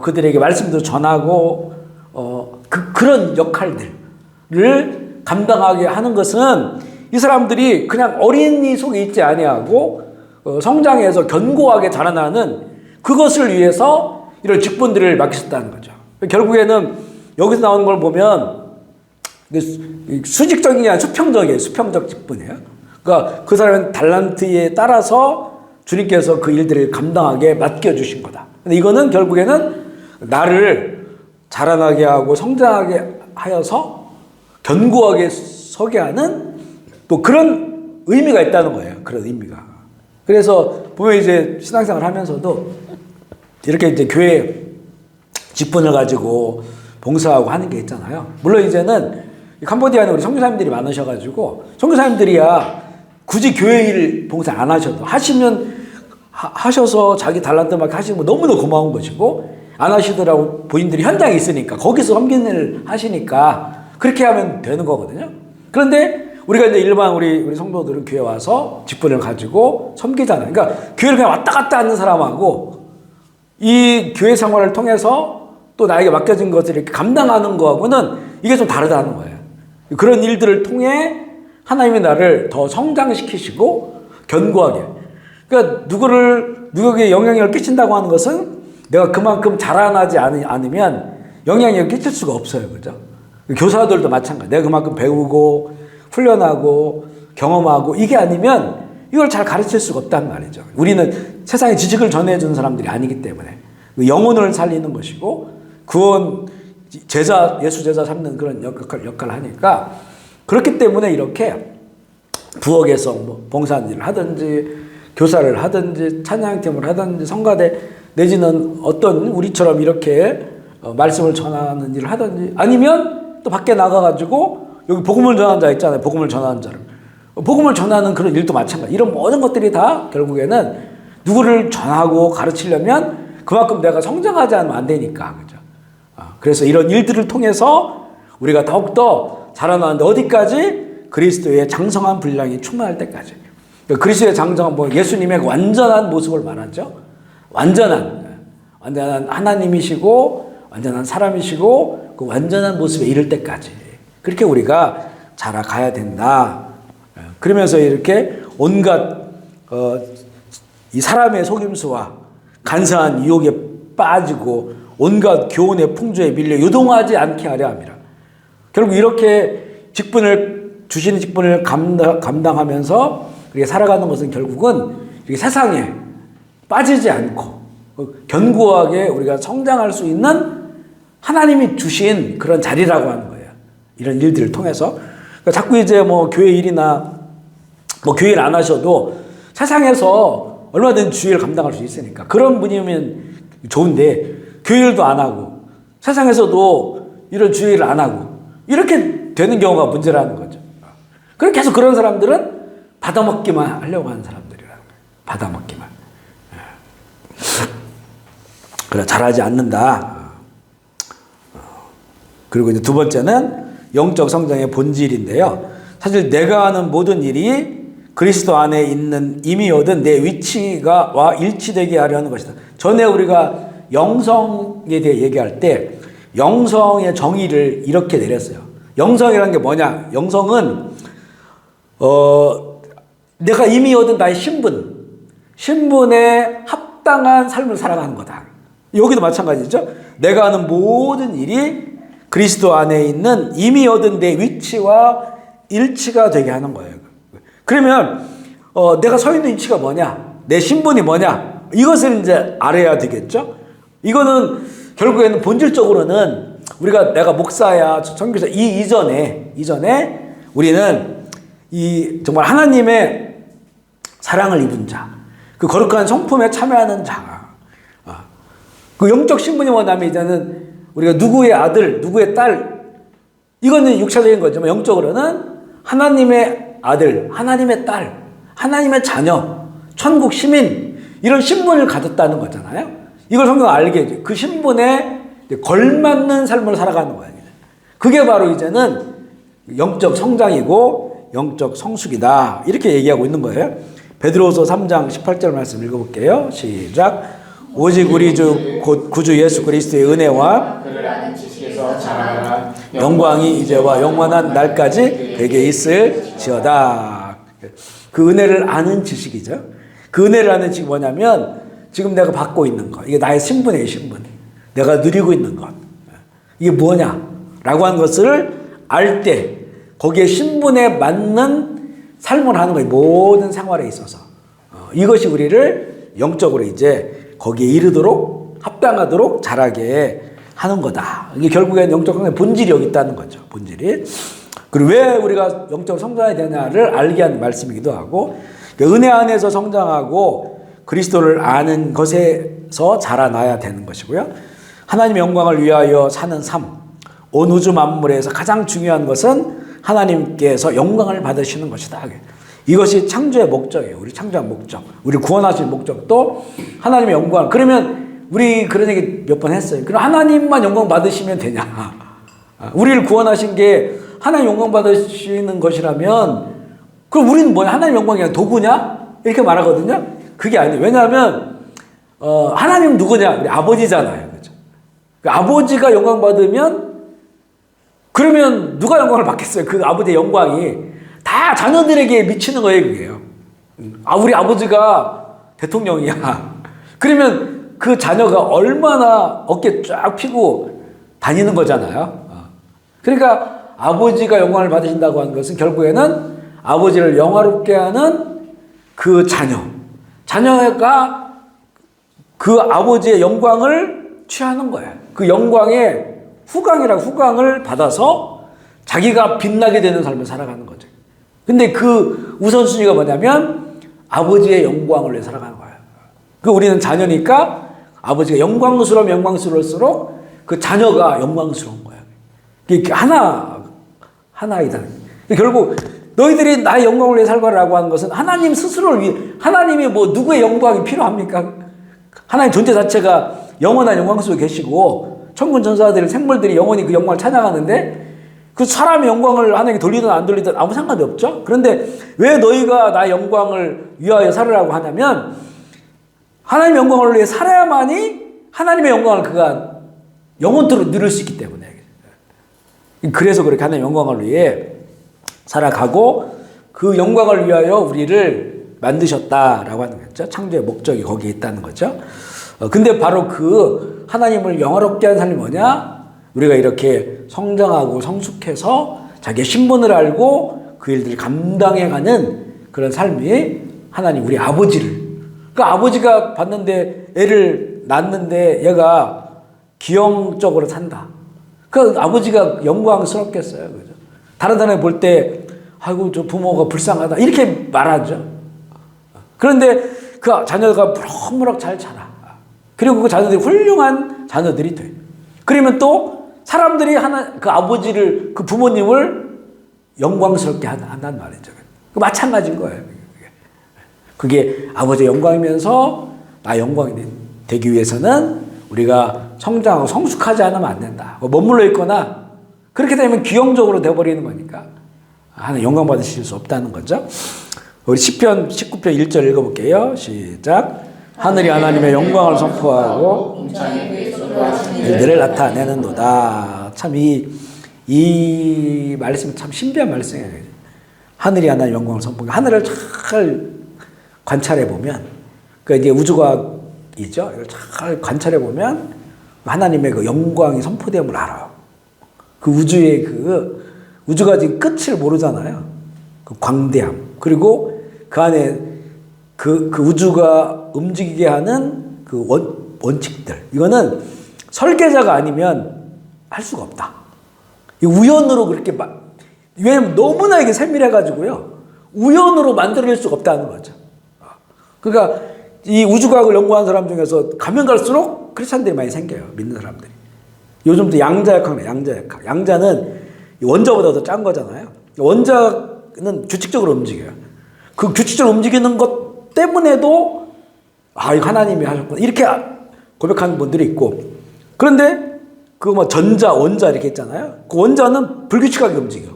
그들에게 말씀도 전하고 그런 역할들을 감당하게 하는 것은 이 사람들이 그냥 어린이 속에 있지 아니하고 성장해서 견고하게 자라나는 그것을 위해서 이런 직분들을 맡기셨다는 거죠. 결국에는 여기서 나오는 걸 보면 수직적인 게 아니라 수평적이에요. 수평적 직분이에요. 그러니까 그 사람은 달란트에 따라서 주님께서 그 일들을 감당하게 맡겨주신 거다. 근데 이거는 결국에는 나를 자라나게 하고 성장하게 하여서 견고하게 서게 하는 또 그런 의미가 있다는 거예요. 그런 의미가. 그래서 보면 이제 신앙생활 하면서도 이렇게 이제 교회 직분을 가지고 봉사하고 하는 게 있잖아요. 물론 이제는 캄보디아는 우리 선교사님들이 많으셔가지고 선교사님들이야 굳이 교회 일 봉사 안 하셔도 하셔서 자기 달란트 막 하시면 너무나 고마운 것이고 안 하시더라고 본인들이 현장에 있으니까 거기서 섬기는 일 하시니까 그렇게 하면 되는 거거든요. 그런데 우리가 이제 일반 우리 성도들은 교회 와서 직분을 가지고 섬기잖아요. 그러니까 교회를 그냥 왔다 갔다 하는 사람하고 이 교회 생활을 통해서 또 나에게 맡겨진 것을 이렇게 감당하는 거하고는 이게 좀 다르다는 거예요. 그런 일들을 통해 하나님이 나를 더 성장시키시고 견고하게. 그러니까 누구에게 영향력을 끼친다고 하는 것은 내가 그만큼 자라나지 않으면 영향력을 끼칠 수가 없어요. 그죠? 교사들도 마찬가지. 내가 그만큼 배우고 훈련하고 경험하고 이게 아니면 이걸 잘 가르칠 수가 없다는 말이죠. 우리는 세상에 지식을 전해주는 사람들이 아니기 때문에 영혼을 살리는 것이고 구원 제자 예수 제자 삼는 그런 역할을 하니까 그렇기 때문에 이렇게 부엌에서 뭐 봉사일을 하든지 교사를 하든지 찬양팀을 하든지 성가대 내지는 어떤 우리처럼 이렇게 말씀을 전하는 일을 하든지 아니면 또 밖에 나가가지고 여기 복음을 전하는 자 있잖아요. 복음을 전하는 자를. 복음을 전하는 그런 일도 마찬가지. 이런 모든 것들이 다 결국에는 누구를 전하고 가르치려면 그만큼 내가 성장하지 않으면 안 되니까. 그죠? 그래서 이런 일들을 통해서 우리가 더욱더 자라나는데 어디까지? 그리스도의 장성한 분량이 충만할 때까지. 그리스도의 장성한 뭐 예수님의 완전한 모습을 말하죠. 완전한 하나님이시고 완전한 사람이시고 그 완전한 모습에 이를 때까지 그렇게 우리가 자라가야 된다. 그러면서 이렇게 온갖 이 사람의 속임수와 간사한 유혹에 빠지고 온갖 교훈의 풍조에 밀려 요동하지 않게 하려 함이라. 결국 이렇게 주시는 직분을 감당하면서 우리가 살아가는 것은 결국은 세상에 빠지지 않고 견고하게 우리가 성장할 수 있는 하나님이 주신 그런 자리라고 하는 거예요. 이런 일들을 통해서. 그러니까 자꾸 이제 뭐 교회 일이나 뭐 교회 일 안 하셔도 세상에서 얼마든지 주일을 감당할 수 있으니까 그런 분이면 좋은데 교회 일도 안 하고 세상에서도 이런 주일을 안 하고 이렇게 되는 경우가 문제라는 거죠. 그렇게 해서 그런 사람들은 받아먹기만 하려고 하는 사람들이라는 거예요. 받아먹기만. 그래 잘하지 않는다. 그리고 이제 두 번째는 영적 성장의 본질인데요. 사실 내가 하는 모든 일이 그리스도 안에 있는 이미 얻은 내 위치와 일치되게 하려는 것이다. 전에 우리가 영성에 대해 얘기할 때 영성의 정의를 이렇게 내렸어요. 영성이라는 게 뭐냐? 영성은 내가 이미 얻은 나의 신분에 합당한 삶을 살아가는 거다. 여기도 마찬가지죠. 내가 하는 모든 일이 그리스도 안에 있는 이미 얻은 내 위치와 일치가 되게 하는 거예요. 그러면 내가 서 있는 위치가 뭐냐? 내 신분이 뭐냐? 이것을 이제 알아야 되겠죠. 이거는 결국에는 본질적으로는 내가 목사야, 선교사 이전에 우리는 정말 하나님의 사랑을 입은 자, 그 거룩한 성품에 참여하는 자, 그 영적 신분이 뭐냐면 이제는 우리가 누구의 아들, 누구의 딸, 이거는 육체적인 거지만 영적으로는 하나님의 아들, 하나님의 딸, 하나님의 자녀, 천국 시민 이런 신분을 가졌다는 거잖아요. 이걸 성경은 알게 해줘. 그 신분에 걸맞는 삶을 살아가는 거예요. 그게 바로 이제는 영적 성장이고 영적 성숙이다. 이렇게 얘기하고 있는 거예요. 베드로후서 3장 18절 말씀 읽어볼게요. 시작. 오직 우리 주 곧 구주 예수 그리스도의 은혜와 그를 아는 지식에서 자라나라. 영광이 이제와 영원한 날까지 되게 있을지어다. 그 은혜를 아는 지식이죠. 그 은혜를 아는 지식이 뭐냐면 지금 내가 받고 있는 것, 이게 나의 신분이에요, 신분. 내가 누리고 있는 것. 이게 뭐냐라고 하는 것을 알 때 거기에 신분에 맞는 삶을 하는 거예요. 모든 생활에 있어서. 이것이 우리를 영적으로 이제 거기에 이르도록 합당하도록 자라게 하는 거다. 이게 결국엔 영적 성장의 본질이 여기 있다는 거죠. 본질이. 그리고 왜 우리가 영적 성장해야 되냐를 알게 하는 말씀이기도 하고, 은혜 안에서 성장하고 그리스도를 아는 것에서 자라나야 되는 것이고요. 하나님의 영광을 위하여 사는 삶, 온 우주 만물에서 가장 중요한 것은 하나님께서 영광을 받으시는 것이다. 이것이 창조의 목적이에요. 우리 창조한 목적, 우리 구원하신 목적도 하나님의 영광. 그러면 우리 그런 얘기 몇 번 했어요. 그럼 하나님만 영광 받으시면 되냐? 우리를 구원하신 게 하나님 영광 받으시는 것이라면 그럼 우리는 뭐냐? 하나님 영광이 그냥 도구냐? 이렇게 말하거든요. 그게 아니에요. 왜냐하면 하나님 누구냐? 우리 아버지잖아요. 그렇죠? 아버지가 영광 받으면 그러면 누가 영광을 받겠어요? 그 아버지의 영광이 다 자녀들에게 미치는 거예요. 그게요. 우리 아버지가 대통령이야. 그러면 그 자녀가 얼마나 어깨 쫙 피고 다니는 거잖아요. 그러니까 아버지가 영광을 받으신다고 하는 것은 결국에는 아버지를 영화롭게 하는 그 자녀가 그 아버지의 영광을 취하는 거예요. 그 영광의 후광을 받아서 자기가 빛나게 되는 삶을 살아가는 거죠. 근데 그 우선순위가 뭐냐면 아버지의 영광을 위해 살아가는 거예요. 그 우리는 자녀니까 아버지가 영광스러울수록 그 자녀가 영광스러운 거예요. 이게 하나이다. 결국 너희들이 나의 영광을 위해 살거라고 하는 것은 하나님 스스로를 위해, 하나님이 뭐 누구의 영광이 필요합니까? 하나님 존재 자체가 영원한 영광 속에 계시고 천군 천사들 생물들이 영원히 그 영광을 찬양하는데 그 사람의 영광을 하나님께 돌리든 안 돌리든 아무 상관이 없죠. 그런데 왜 너희가 나의 영광을 위하여 살으라고 하냐면 하나님의 영광을 위해 살아야만이 하나님의 영광을 그가 영원토록 누릴 수 있기 때문에. 그래서 그렇게 하나님의 영광을 위해 살아가고 그 영광을 위하여 우리를 만드셨다라고 하는 거죠. 창조의 목적이 거기에 있다는 거죠. 근데 바로 그 하나님을 영화롭게 하는 삶이 뭐냐? 우리가 이렇게 성장하고 성숙해서 자기의 신분을 알고 그 일들을 감당해가는 그런 삶이 하나님 우리 아버지를, 그 아버지가 봤는데 애를 낳는데 얘가 기형적으로 산다. 그 아버지가 영광스럽겠어요. 그죠? 다른 사람이 볼 때 아이고 저 부모가 불쌍하다 이렇게 말하죠. 그런데 그 자녀가 무럭무럭 잘 자라. 그리고 그 자녀들이 훌륭한 자녀들이 돼. 그러면 또 사람들이 그 아버지를, 그 부모님을 영광스럽게 한단 말이죠. 마찬가지인 거예요. 그게 아버지의 영광이면서 나 영광이 되기 위해서는 우리가 성장하고 성숙하지 않으면 안 된다. 머물러 있거나 그렇게 되면 기형적으로 되어버리는 거니까 하나님 영광 받으실 수 없다는 거죠. 우리 시편 19편 1절 읽어볼게요. 시작. 하늘이 하나님의 영광을 선포하고 일들을 나타내는도다. 참 이 말씀이 참 신비한 말씀이에요. 하늘이 하나님의 영광을 선포하고 하늘을 잘 관찰해 보면, 그 이제 우주과학이죠. 이걸 잘 관찰해 보면 하나님의 그 영광이 선포됨을 알아요. 그 우주의 우주가 지금 끝을 모르잖아요. 그 광대함. 그리고 그 안에 그 우주가 움직이게 하는 그 원칙들. 이거는 설계자가 아니면 할 수가 없다. 우연으로 그렇게 왜냐면 너무나 이게 세밀해가지고요. 우연으로 만들어낼 수가 없다는 거죠. 그러니까 이 우주과학을 연구하는 사람 중에서 가면 갈수록 크리스찬들이 많이 생겨요. 믿는 사람들이. 요즘도 양자역학이에요. 양자역학. 양자는 원자보다 더 짠 거잖아요. 원자는 규칙적으로 움직여요. 그 규칙적으로 움직이는 것 때문에도 이거 하나님이 하셨구나 이렇게 고백하는 분들이 있고, 그런데 그 전자, 원자 이렇게 있잖아요. 그 원자는 불규칙하게 움직여.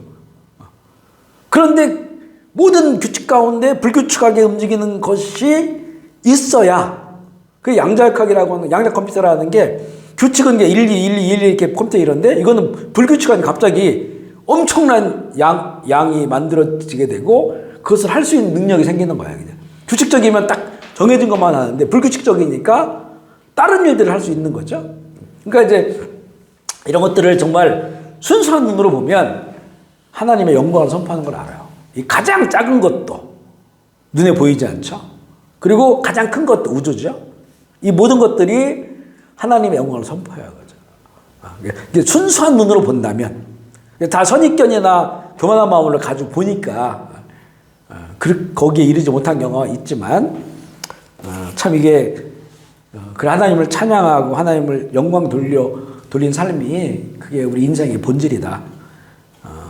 그런데 모든 규칙 가운데 불규칙하게 움직이는 것이 있어야, 그 양자역학이라고 하는, 양자 컴퓨터라는 게 규칙은 게 1, 2, 1, 2, 1 이렇게 컴퓨터 이런데 이거는 불규칙하게 갑자기 엄청난 양이 만들어지게 되고 그것을 할 수 있는 능력이 생기는 거야. 그냥. 규칙적이면 딱 정해진 것만 하는데 불규칙적이니까 다른 일들을 할 수 있는 거죠. 그러니까 이제 이런 것들을 정말 순수한 눈으로 보면 하나님의 영광을 선포하는 걸 알아요. 이 가장 작은 것도 눈에 보이지 않죠. 그리고 가장 큰 것도 우주죠. 이 모든 것들이 하나님의 영광을 선포해야 하거든요. 이게 순수한 눈으로 본다면 다 선입견이나 교만한 마음을 가지고 보니까 거기에 이르지 못한 경우가 있지만 참 이게 그 하나님을 찬양하고 하나님을 영광 돌린 삶이 그게 우리 인생의 본질이다.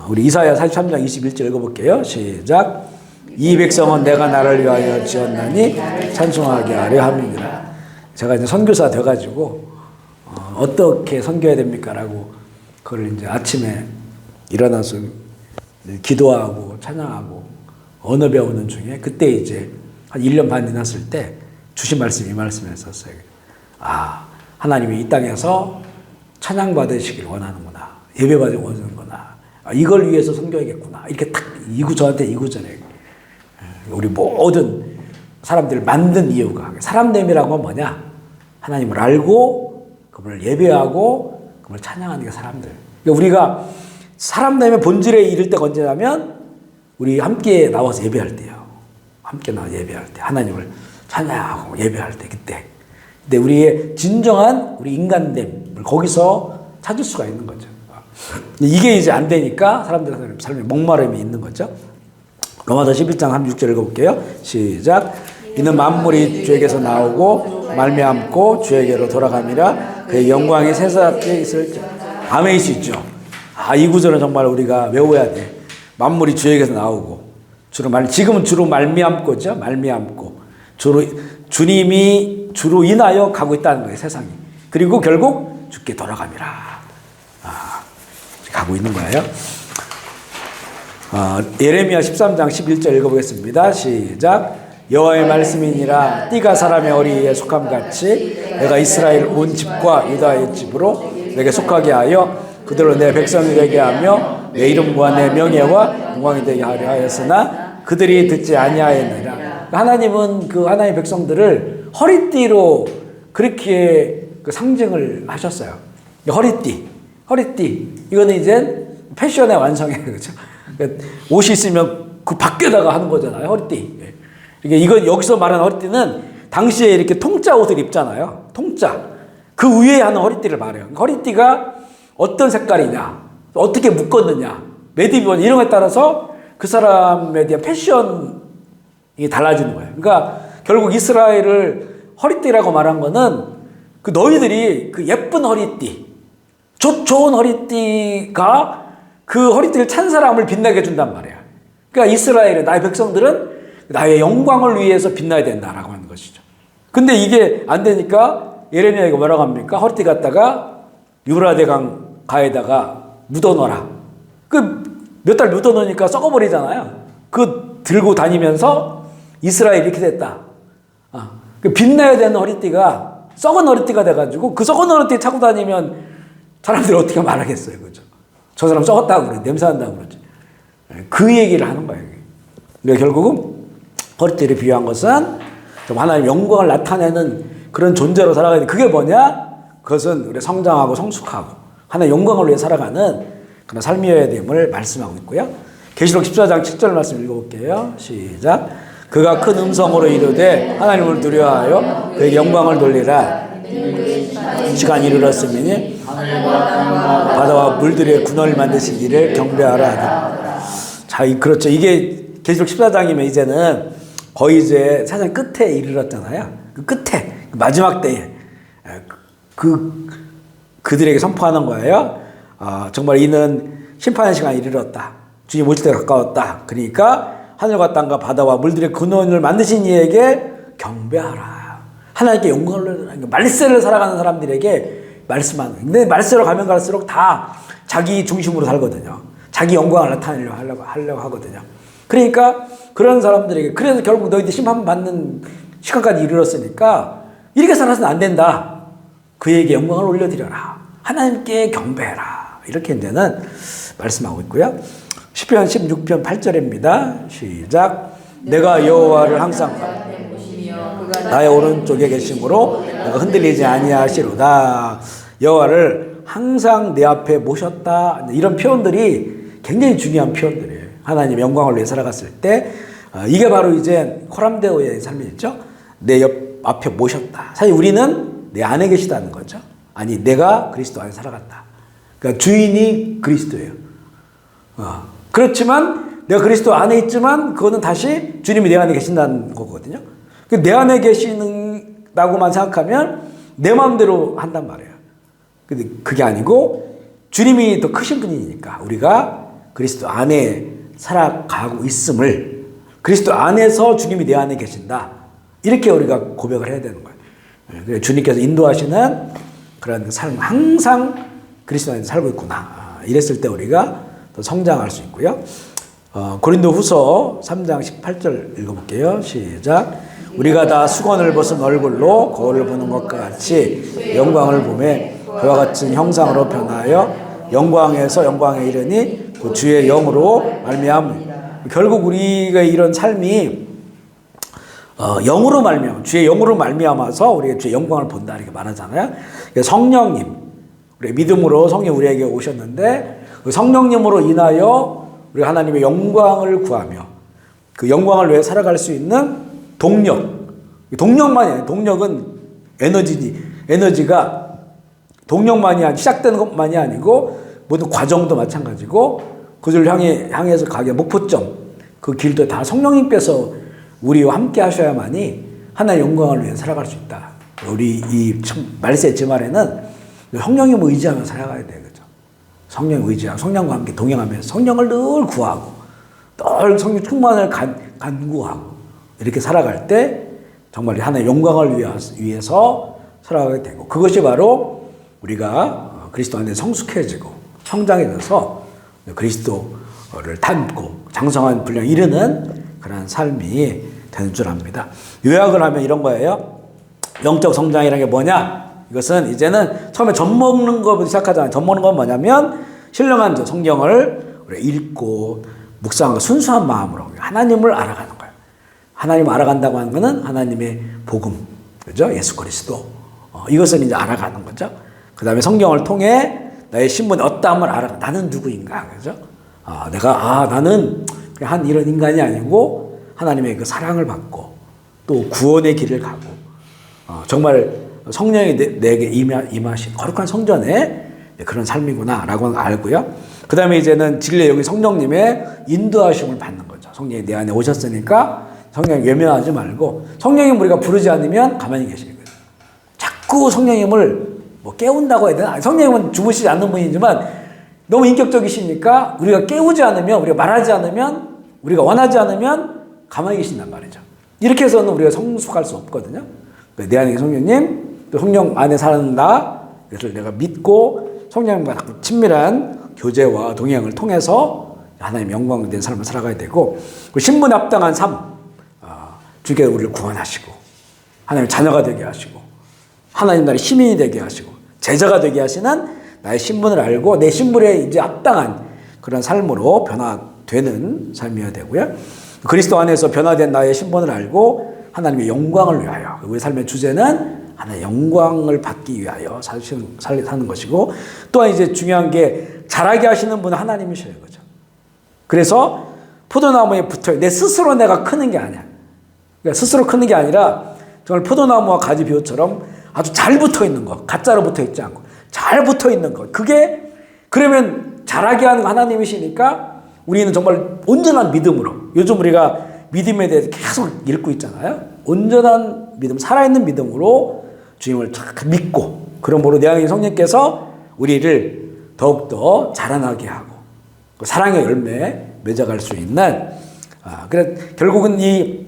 우리 이사야 43장 21절 읽어볼게요. 시작. 이 백성은 내가 나를 위하여 지었나니 찬송하게 하려 함이니라. 제가 이제 선교사 돼가지고 어떻게 선교해야 됩니까? 라고 그걸 이제 아침에 일어나서 기도하고 찬양하고 언어 배우는 중에 그때 이제 한 1년 반 지났을 때 주신 말씀이 이 말씀이었어요. 하나님이 이 땅에서 찬양받으시길 원하는구나. 예배받으길 원하는구나. 이걸 위해서 선교하겠구나. 이렇게 딱 저한테 이구전에 우리 모든 사람들을 만든 이유가 사람됨이라고 하면 뭐냐? 하나님을 알고 그분을 예배하고 그분을 찬양하는 게 사람들. 그러니까 우리가 사람됨의 본질에 이를 때가 언제냐면 우리 함께 나와서 예배할 때요. 함께 나와 예배할 때 하나님을 찬양하고 예배할 때 그때. 근데 우리의 진정한 우리 인간됨을 거기서 찾을 수가 있는 거죠. 이게 이제 안 되니까 사람들의 삶에 목마름이 있는 거죠. 로마서 11장 36절 읽어볼게요. 시작. 이는 만물이 주에게서 나오고 말미암고 주에게로 돌아감이라 그의 영광이 세상에 있을지. 아멘이시죠. 이 구절은 정말 우리가 외워야 돼. 만물이 주에게서 나오고 지금은 주로 말미암고죠. 말미암고 주님이 주로 인하여 가고 있다는 거예요. 세상이. 그리고 결국 주께 돌아감이라. 가고 있는 거예요. 예레미야 13장 11절 읽어보겠습니다. 시작. 여호와의 말씀이니라 띠가 사람의 어리에 속함 같이 내가 이스라엘 온 집과 유다의 집으로 내게 속하게 하여 그들로 내 백성이 되게 하며 내 이름과 내 명예와 영광이 되게 하려 하였으나 그들이 듣지 아니하였느니라. 하나님은 그 하나님의 백성들을 허리띠로 그렇게 그 상징을 하셨어요. 허리띠. 이거는 이제 패션의 완성이에요. 그렇죠? 옷이 있으면 그 밖에다가 하는 거잖아요. 허리띠. 이건 여기서 말하는 허리띠는 당시에 이렇게 통짜 옷을 입잖아요. 통짜. 그 위에 하는 허리띠를 말해요. 허리띠가 어떤 색깔이냐, 어떻게 묶었느냐, 매듭이냐 이런 것에 따라서 그 사람에 대한 패션이 달라지는 거예요. 그러니까 결국 이스라엘을 허리띠라고 말한 거는 그 너희들이 그 예쁜 허리띠, 좋은 허리띠가 그 허리띠를 찬 사람을 빛나게 해준단 말이야. 그러니까 이스라엘의 나의 백성들은 나의 영광을 위해서 빛나야 된다라고 하는 것이죠. 근데 이게 안 되니까 예레미야가 뭐라고 합니까? 허리띠 갖다가 유브라데강 가에다가 묻어놓아라. 몇 달 묻어놓으니까 썩어버리잖아요. 들고 다니면서 이스라엘이 이렇게 됐다. 빛나야 되는 허리띠가 썩은 허리띠가 돼가지고 그 썩은 허리띠 차고 다니면 사람들이 어떻게 말하겠어요. 그죠? 저 사람 썩었다고 그래. 냄새난다고 그러지. 그 얘기를 하는 거예요. 그러니까 결국은 허리띠를 비유한 것은 좀 하나님의 영광을 나타내는 그런 존재로 살아가야 돼. 그게 뭐냐? 그것은 우리 성장하고 성숙하고 하나님의 영광을 위해 살아가는 그런 삶이어야 됨을 말씀하고 있고요. 계시록 14장 7절 말씀 읽어볼게요. 시작. 그가 큰 음성으로 이르되 하나님을 두려워하여 그의 영광을 돌리라. 시간이 이르렀으니 바다와 물들의 군원을 만드신 이를 경배하라. 자, 그렇죠. 이게 계시록 14장이면 이제는 거의 이제 사장 끝에 이르렀잖아요. 그 끝에 마지막 때에 그들에게 선포하는 거예요. 정말 이는 심판의 시간이 이르렀다. 주님 오실 때가 가까웠다. 그러니까 하늘과 땅과 바다와 물들의 근원을 만드신 이에게 경배하라. 하나님께 영광을 말세를 살아가는 사람들에게 말씀하는. 근데 말세로 가면 갈수록 다 자기 중심으로 살거든요. 자기 영광을 나타내려고 하려고 하거든요. 그러니까 그런 사람들에게 그래서 결국 너희들 심판받는 시간까지 이르렀으니까 이렇게 살아서는 안 된다. 그에게 영광을 올려드려라. 하나님께 경배해라. 이렇게 이제는 말씀하고 있고요. 시편 16편 8절입니다. 시작. 내가 여호와를 항상 나의 오른쪽에 계심으로 내가 흔들리지 아니하시로다. 여호와를 항상 내 앞에 모셨다. 이런 표현들이 굉장히 중요한 표현들이에요. 하나님의 영광을 위해 살아갔을 때 이게 바로 이제 코람데오의 삶이죠. 내 앞에 모셨다. 사실 우리는 내 안에 계시다는 거죠. 아니, 내가 그리스도 안에 살아갔다. 그러니까 주인이 그리스도예요. 그렇지만 내가 그리스도 안에 있지만 그거는 다시 주님이 내 안에 계신다는 거거든요. 내 안에 계시다고만 생각하면 내 마음대로 한단 말이에요. 근데 그게 아니고 주님이 더 크신 분이니까 우리가 그리스도 안에 살아가고 있음을, 그리스도 안에서 주님이 내 안에 계신다, 이렇게 우리가 고백을 해야 되는 거예요. 주님께서 인도하시는 그런 삶, 항상 그리스도 안에 살고 있구나, 이랬을 때 우리가 더 성장할 수 있고요. 고린도 후서 3장 18절 읽어볼게요. 시작. 우리가 다 수건을 벗은 얼굴로 거울을 보는 것과 같이 영광을 보매 그와 같은 형상으로 변하여 영광에서 영광에 이르니 그 주의 영으로 말미암. 결국 우리가 이런 삶이 영으로 말미암아, 주의 영으로 말미암아서 우리가 주의 영광을 본다, 이렇게 말하잖아요. 성령님, 우리 믿음으로 성령 우리에게 오셨는데 그 성령님으로 인하여 우리 하나님의 영광을 구하며 그 영광을 위해 살아갈 수 있는 동력만이 아니에요. 동력은 에너지가 동력만이 시작되는 것만이 아니고 모든 과정도 마찬가지고 그들 향해서 가게 목표점, 그 길도 다 성령님께서 우리와 함께 하셔야만이 하나의 영광을 위해 살아갈 수 있다. 우리 이 말세 주말에는 성령님을 의지하며 살아가야 돼요. 그죠? 성령 의지하고 성령과 함께 동행하면서 성령을 늘 구하고 늘 성령 충만을 간구하고 이렇게 살아갈 때 정말 하나의 영광을 위해서 살아가게 되고, 그것이 바로 우리가 그리스도 안에 성숙해지고 성장해져서 그리스도를 닮고 장성한 분량에 이르는 그런 삶이 되는 줄 압니다. 요약을 하면 이런 거예요. 영적 성장이라는 게 뭐냐? 이것은 이제는 처음에 젖 먹는 것부터 시작하잖아요. 젖 먹는 건 뭐냐면 신령한 성경을 읽고 묵상하고 순수한 마음으로 하나님을 알아가는 거예요. 하나님을 알아간다고 하는 것은 하나님의 복음, 그죠? 예수 그리스도. 이것을 이제 알아가는 거죠. 그 다음에 성경을 통해 나의 신분이 어떠함을 알아가. 나는 누구인가, 그죠? 나는 그냥 이런 인간이 아니고 하나님의 그 사랑을 받고 또 구원의 길을 가고 정말 성령이 내게 임하신 거룩한 성전에 그런 삶이구나라고 알고요. 그 다음에 이제는 진리의 영이 성령님의 인도하심을 받는 거죠. 성령이 내 안에 오셨으니까 성령 외면하지 말고, 성령님 우리가 부르지 않으면 가만히 계시는 거예요. 자꾸 성령님을 깨운다고 해야 되나? 성령님은 주무시지 않는 분이지만 너무 인격적이시니까 우리가 깨우지 않으면, 우리가 말하지 않으면, 우리가 원하지 않으면 가만히 계신단 말이죠. 이렇게 해서는 우리가 성숙할 수 없거든요. 내 안에 성령님, 또 성령 안에 사는 나, 그래서 내가 믿고 성령님과 친밀한 교제와 동행을 통해서 하나님의 영광된 삶을 살아가야 되고, 신분에 합당한 삶, 주께서 우리를 구원하시고 하나님의 자녀가 되게 하시고 하나님 나라의 시민이 되게 하시고 제자가 되게 하시는 나의 신분을 알고 내 신분에 이제 합당한 그런 삶으로 변화되는 삶이어야 되고요. 그리스도 안에서 변화된 나의 신분을 알고 하나님의 영광을 위하여, 우리 삶의 주제는 하나님의 영광을 받기 위하여 사는 것이고, 또한 이제 중요한 게 자라게 하시는 분은 하나님이셔요. 그죠? 그래서 포도나무에 붙어 내 스스로 내가 크는 게 아니야. 그러니까 스스로 크는 게 아니라 정말 포도나무와 가지 비옷처럼 아주 잘 붙어 있는 것, 가짜로 붙어 있지 않고 잘 붙어 있는 것, 그게 그러면 자라게 하는 하나님이시니까 우리는 정말 온전한 믿음으로, 요즘 우리가 믿음에 대해서 계속 읽고 있잖아요. 온전한 믿음, 살아있는 믿음으로 주님을 믿고, 그러므로 내 안에 성령께서 우리를 더욱더 자라나게 하고 사랑의 열매 맺어갈 수 있는, 그래 결국은 이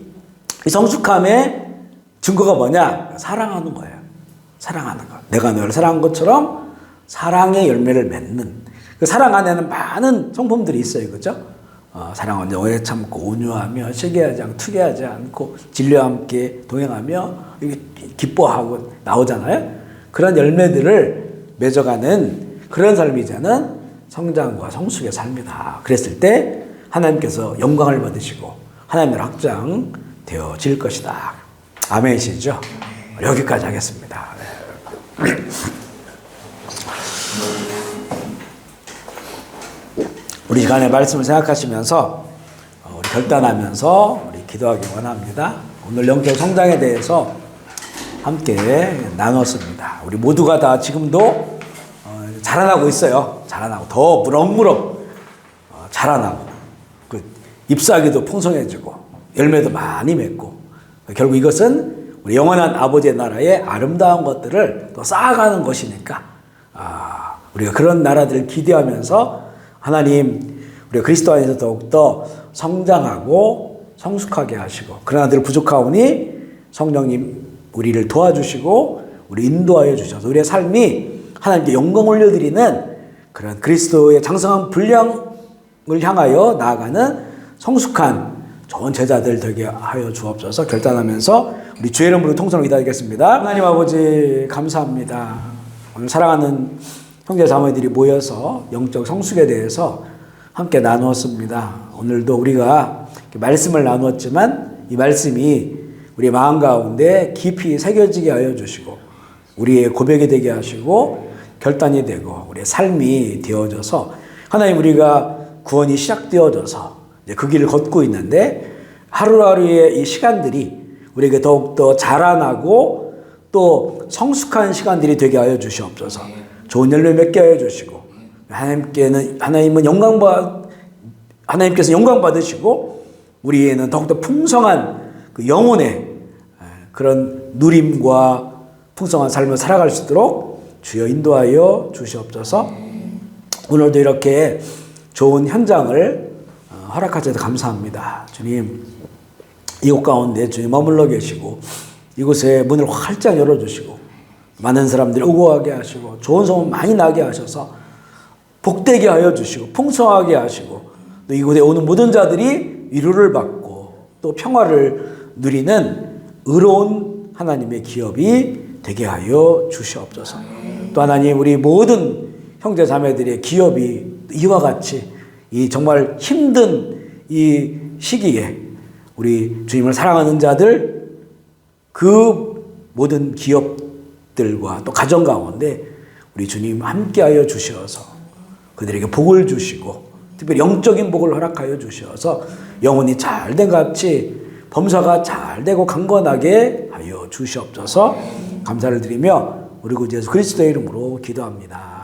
성숙함의 증거가 뭐냐? 사랑하는 거예요. 사랑하는 거. 내가 너를 사랑한 것처럼 사랑의 열매를 맺는, 그 사랑 안에는 많은 성품들이 있어요. 그죠? 사랑은 오래 참고 온유하며 시기하지 않고 투기하지 않고 진리와 함께 동행하며 기뻐하고 나오잖아요. 그런 열매들을 맺어가는 그런 삶이 이제는 성장과 성숙의 삶이다. 그랬을 때 하나님께서 영광을 받으시고 하나님의 확장되어질 것이다. 아멘이시죠? 여기까지 하겠습니다. 우리 시간의 말씀을 생각하시면서 우리 결단하면서 우리 기도하기 원합니다. 오늘 영적 성장에 대해서 함께 나눴습니다. 우리 모두가 다 지금도 자라나고 있어요. 자라나고 더 무럭무럭 자라나고 그 잎사귀도 풍성해지고 열매도 많이 맺고 결국 이것은 우리 영원한 아버지의 나라의 아름다운 것들을 또 쌓아가는 것이니까 우리가 그런 나라들을 기대하면서 하나님 우리가 그리스도 안에서 더욱더 성장하고 성숙하게 하시고 그러나 늘 부족하오니 성령님 우리를 도와주시고 우리 인도하여 주셔서 우리의 삶이 하나님께 영광 올려드리는 그런 그리스도의 장성한 분량을 향하여 나아가는 성숙한 좋은 제자들 되게 하여 주옵소서. 결단하면서 우리 주의 이름으로 통성을 기도하겠습니다. 하나님 아버지 감사합니다. 오늘 사랑하는 형제 자매들이 모여서 영적 성숙에 대해서 함께 나누었습니다. 오늘도 우리가 말씀을 나누었지만 이 말씀이 우리 마음 가운데 깊이 새겨지게 하여 주시고 우리의 고백이 되게 하시고 결단이 되고 우리의 삶이 되어져서 하나님 우리가 구원이 시작되어져서 이제 그 길을 걷고 있는데 하루하루의 이 시간들이 우리에게 더욱더 자라나고 또 성숙한 시간들이 되게 하여 주시옵소서. 좋은 열매 맺게 하여 주시고 하나님께서 영광 받으시고 우리에는 더욱더 풍성한 그 영혼의 그런 누림과 풍성한 삶을 살아갈 수 있도록 주여 인도하여 주시옵소서. 오늘도 이렇게 좋은 현장을 허락하셔서 감사합니다. 주님 이곳 가운데 주님 머물러 계시고 이곳에 문을 활짝 열어주시고 많은 사람들이 오고 가게 하시고 좋은 소문 많이 나게 하셔서 복되게 하여 주시고 풍성하게 하시고 또 이곳에 오는 모든 자들이 위로를 받고 또 평화를 누리는 의로운 하나님의 기업이 되게 하여 주시옵소서. 또 하나님 우리 모든 형제 자매들의 기업이 이와 같이 이 정말 힘든 이 시기에 우리 주님을 사랑하는 자들 그 모든 기업들과 또 가정 가운데 우리 주님 함께하여 주셔서 그들에게 복을 주시고 특별히 영적인 복을 허락하여 주셔서 영혼이 잘된 같이 범사가 잘되고 강건하게 하여 주시옵소서. 감사를 드리며 우리 구 예수 그리스도의 이름으로 기도합니다.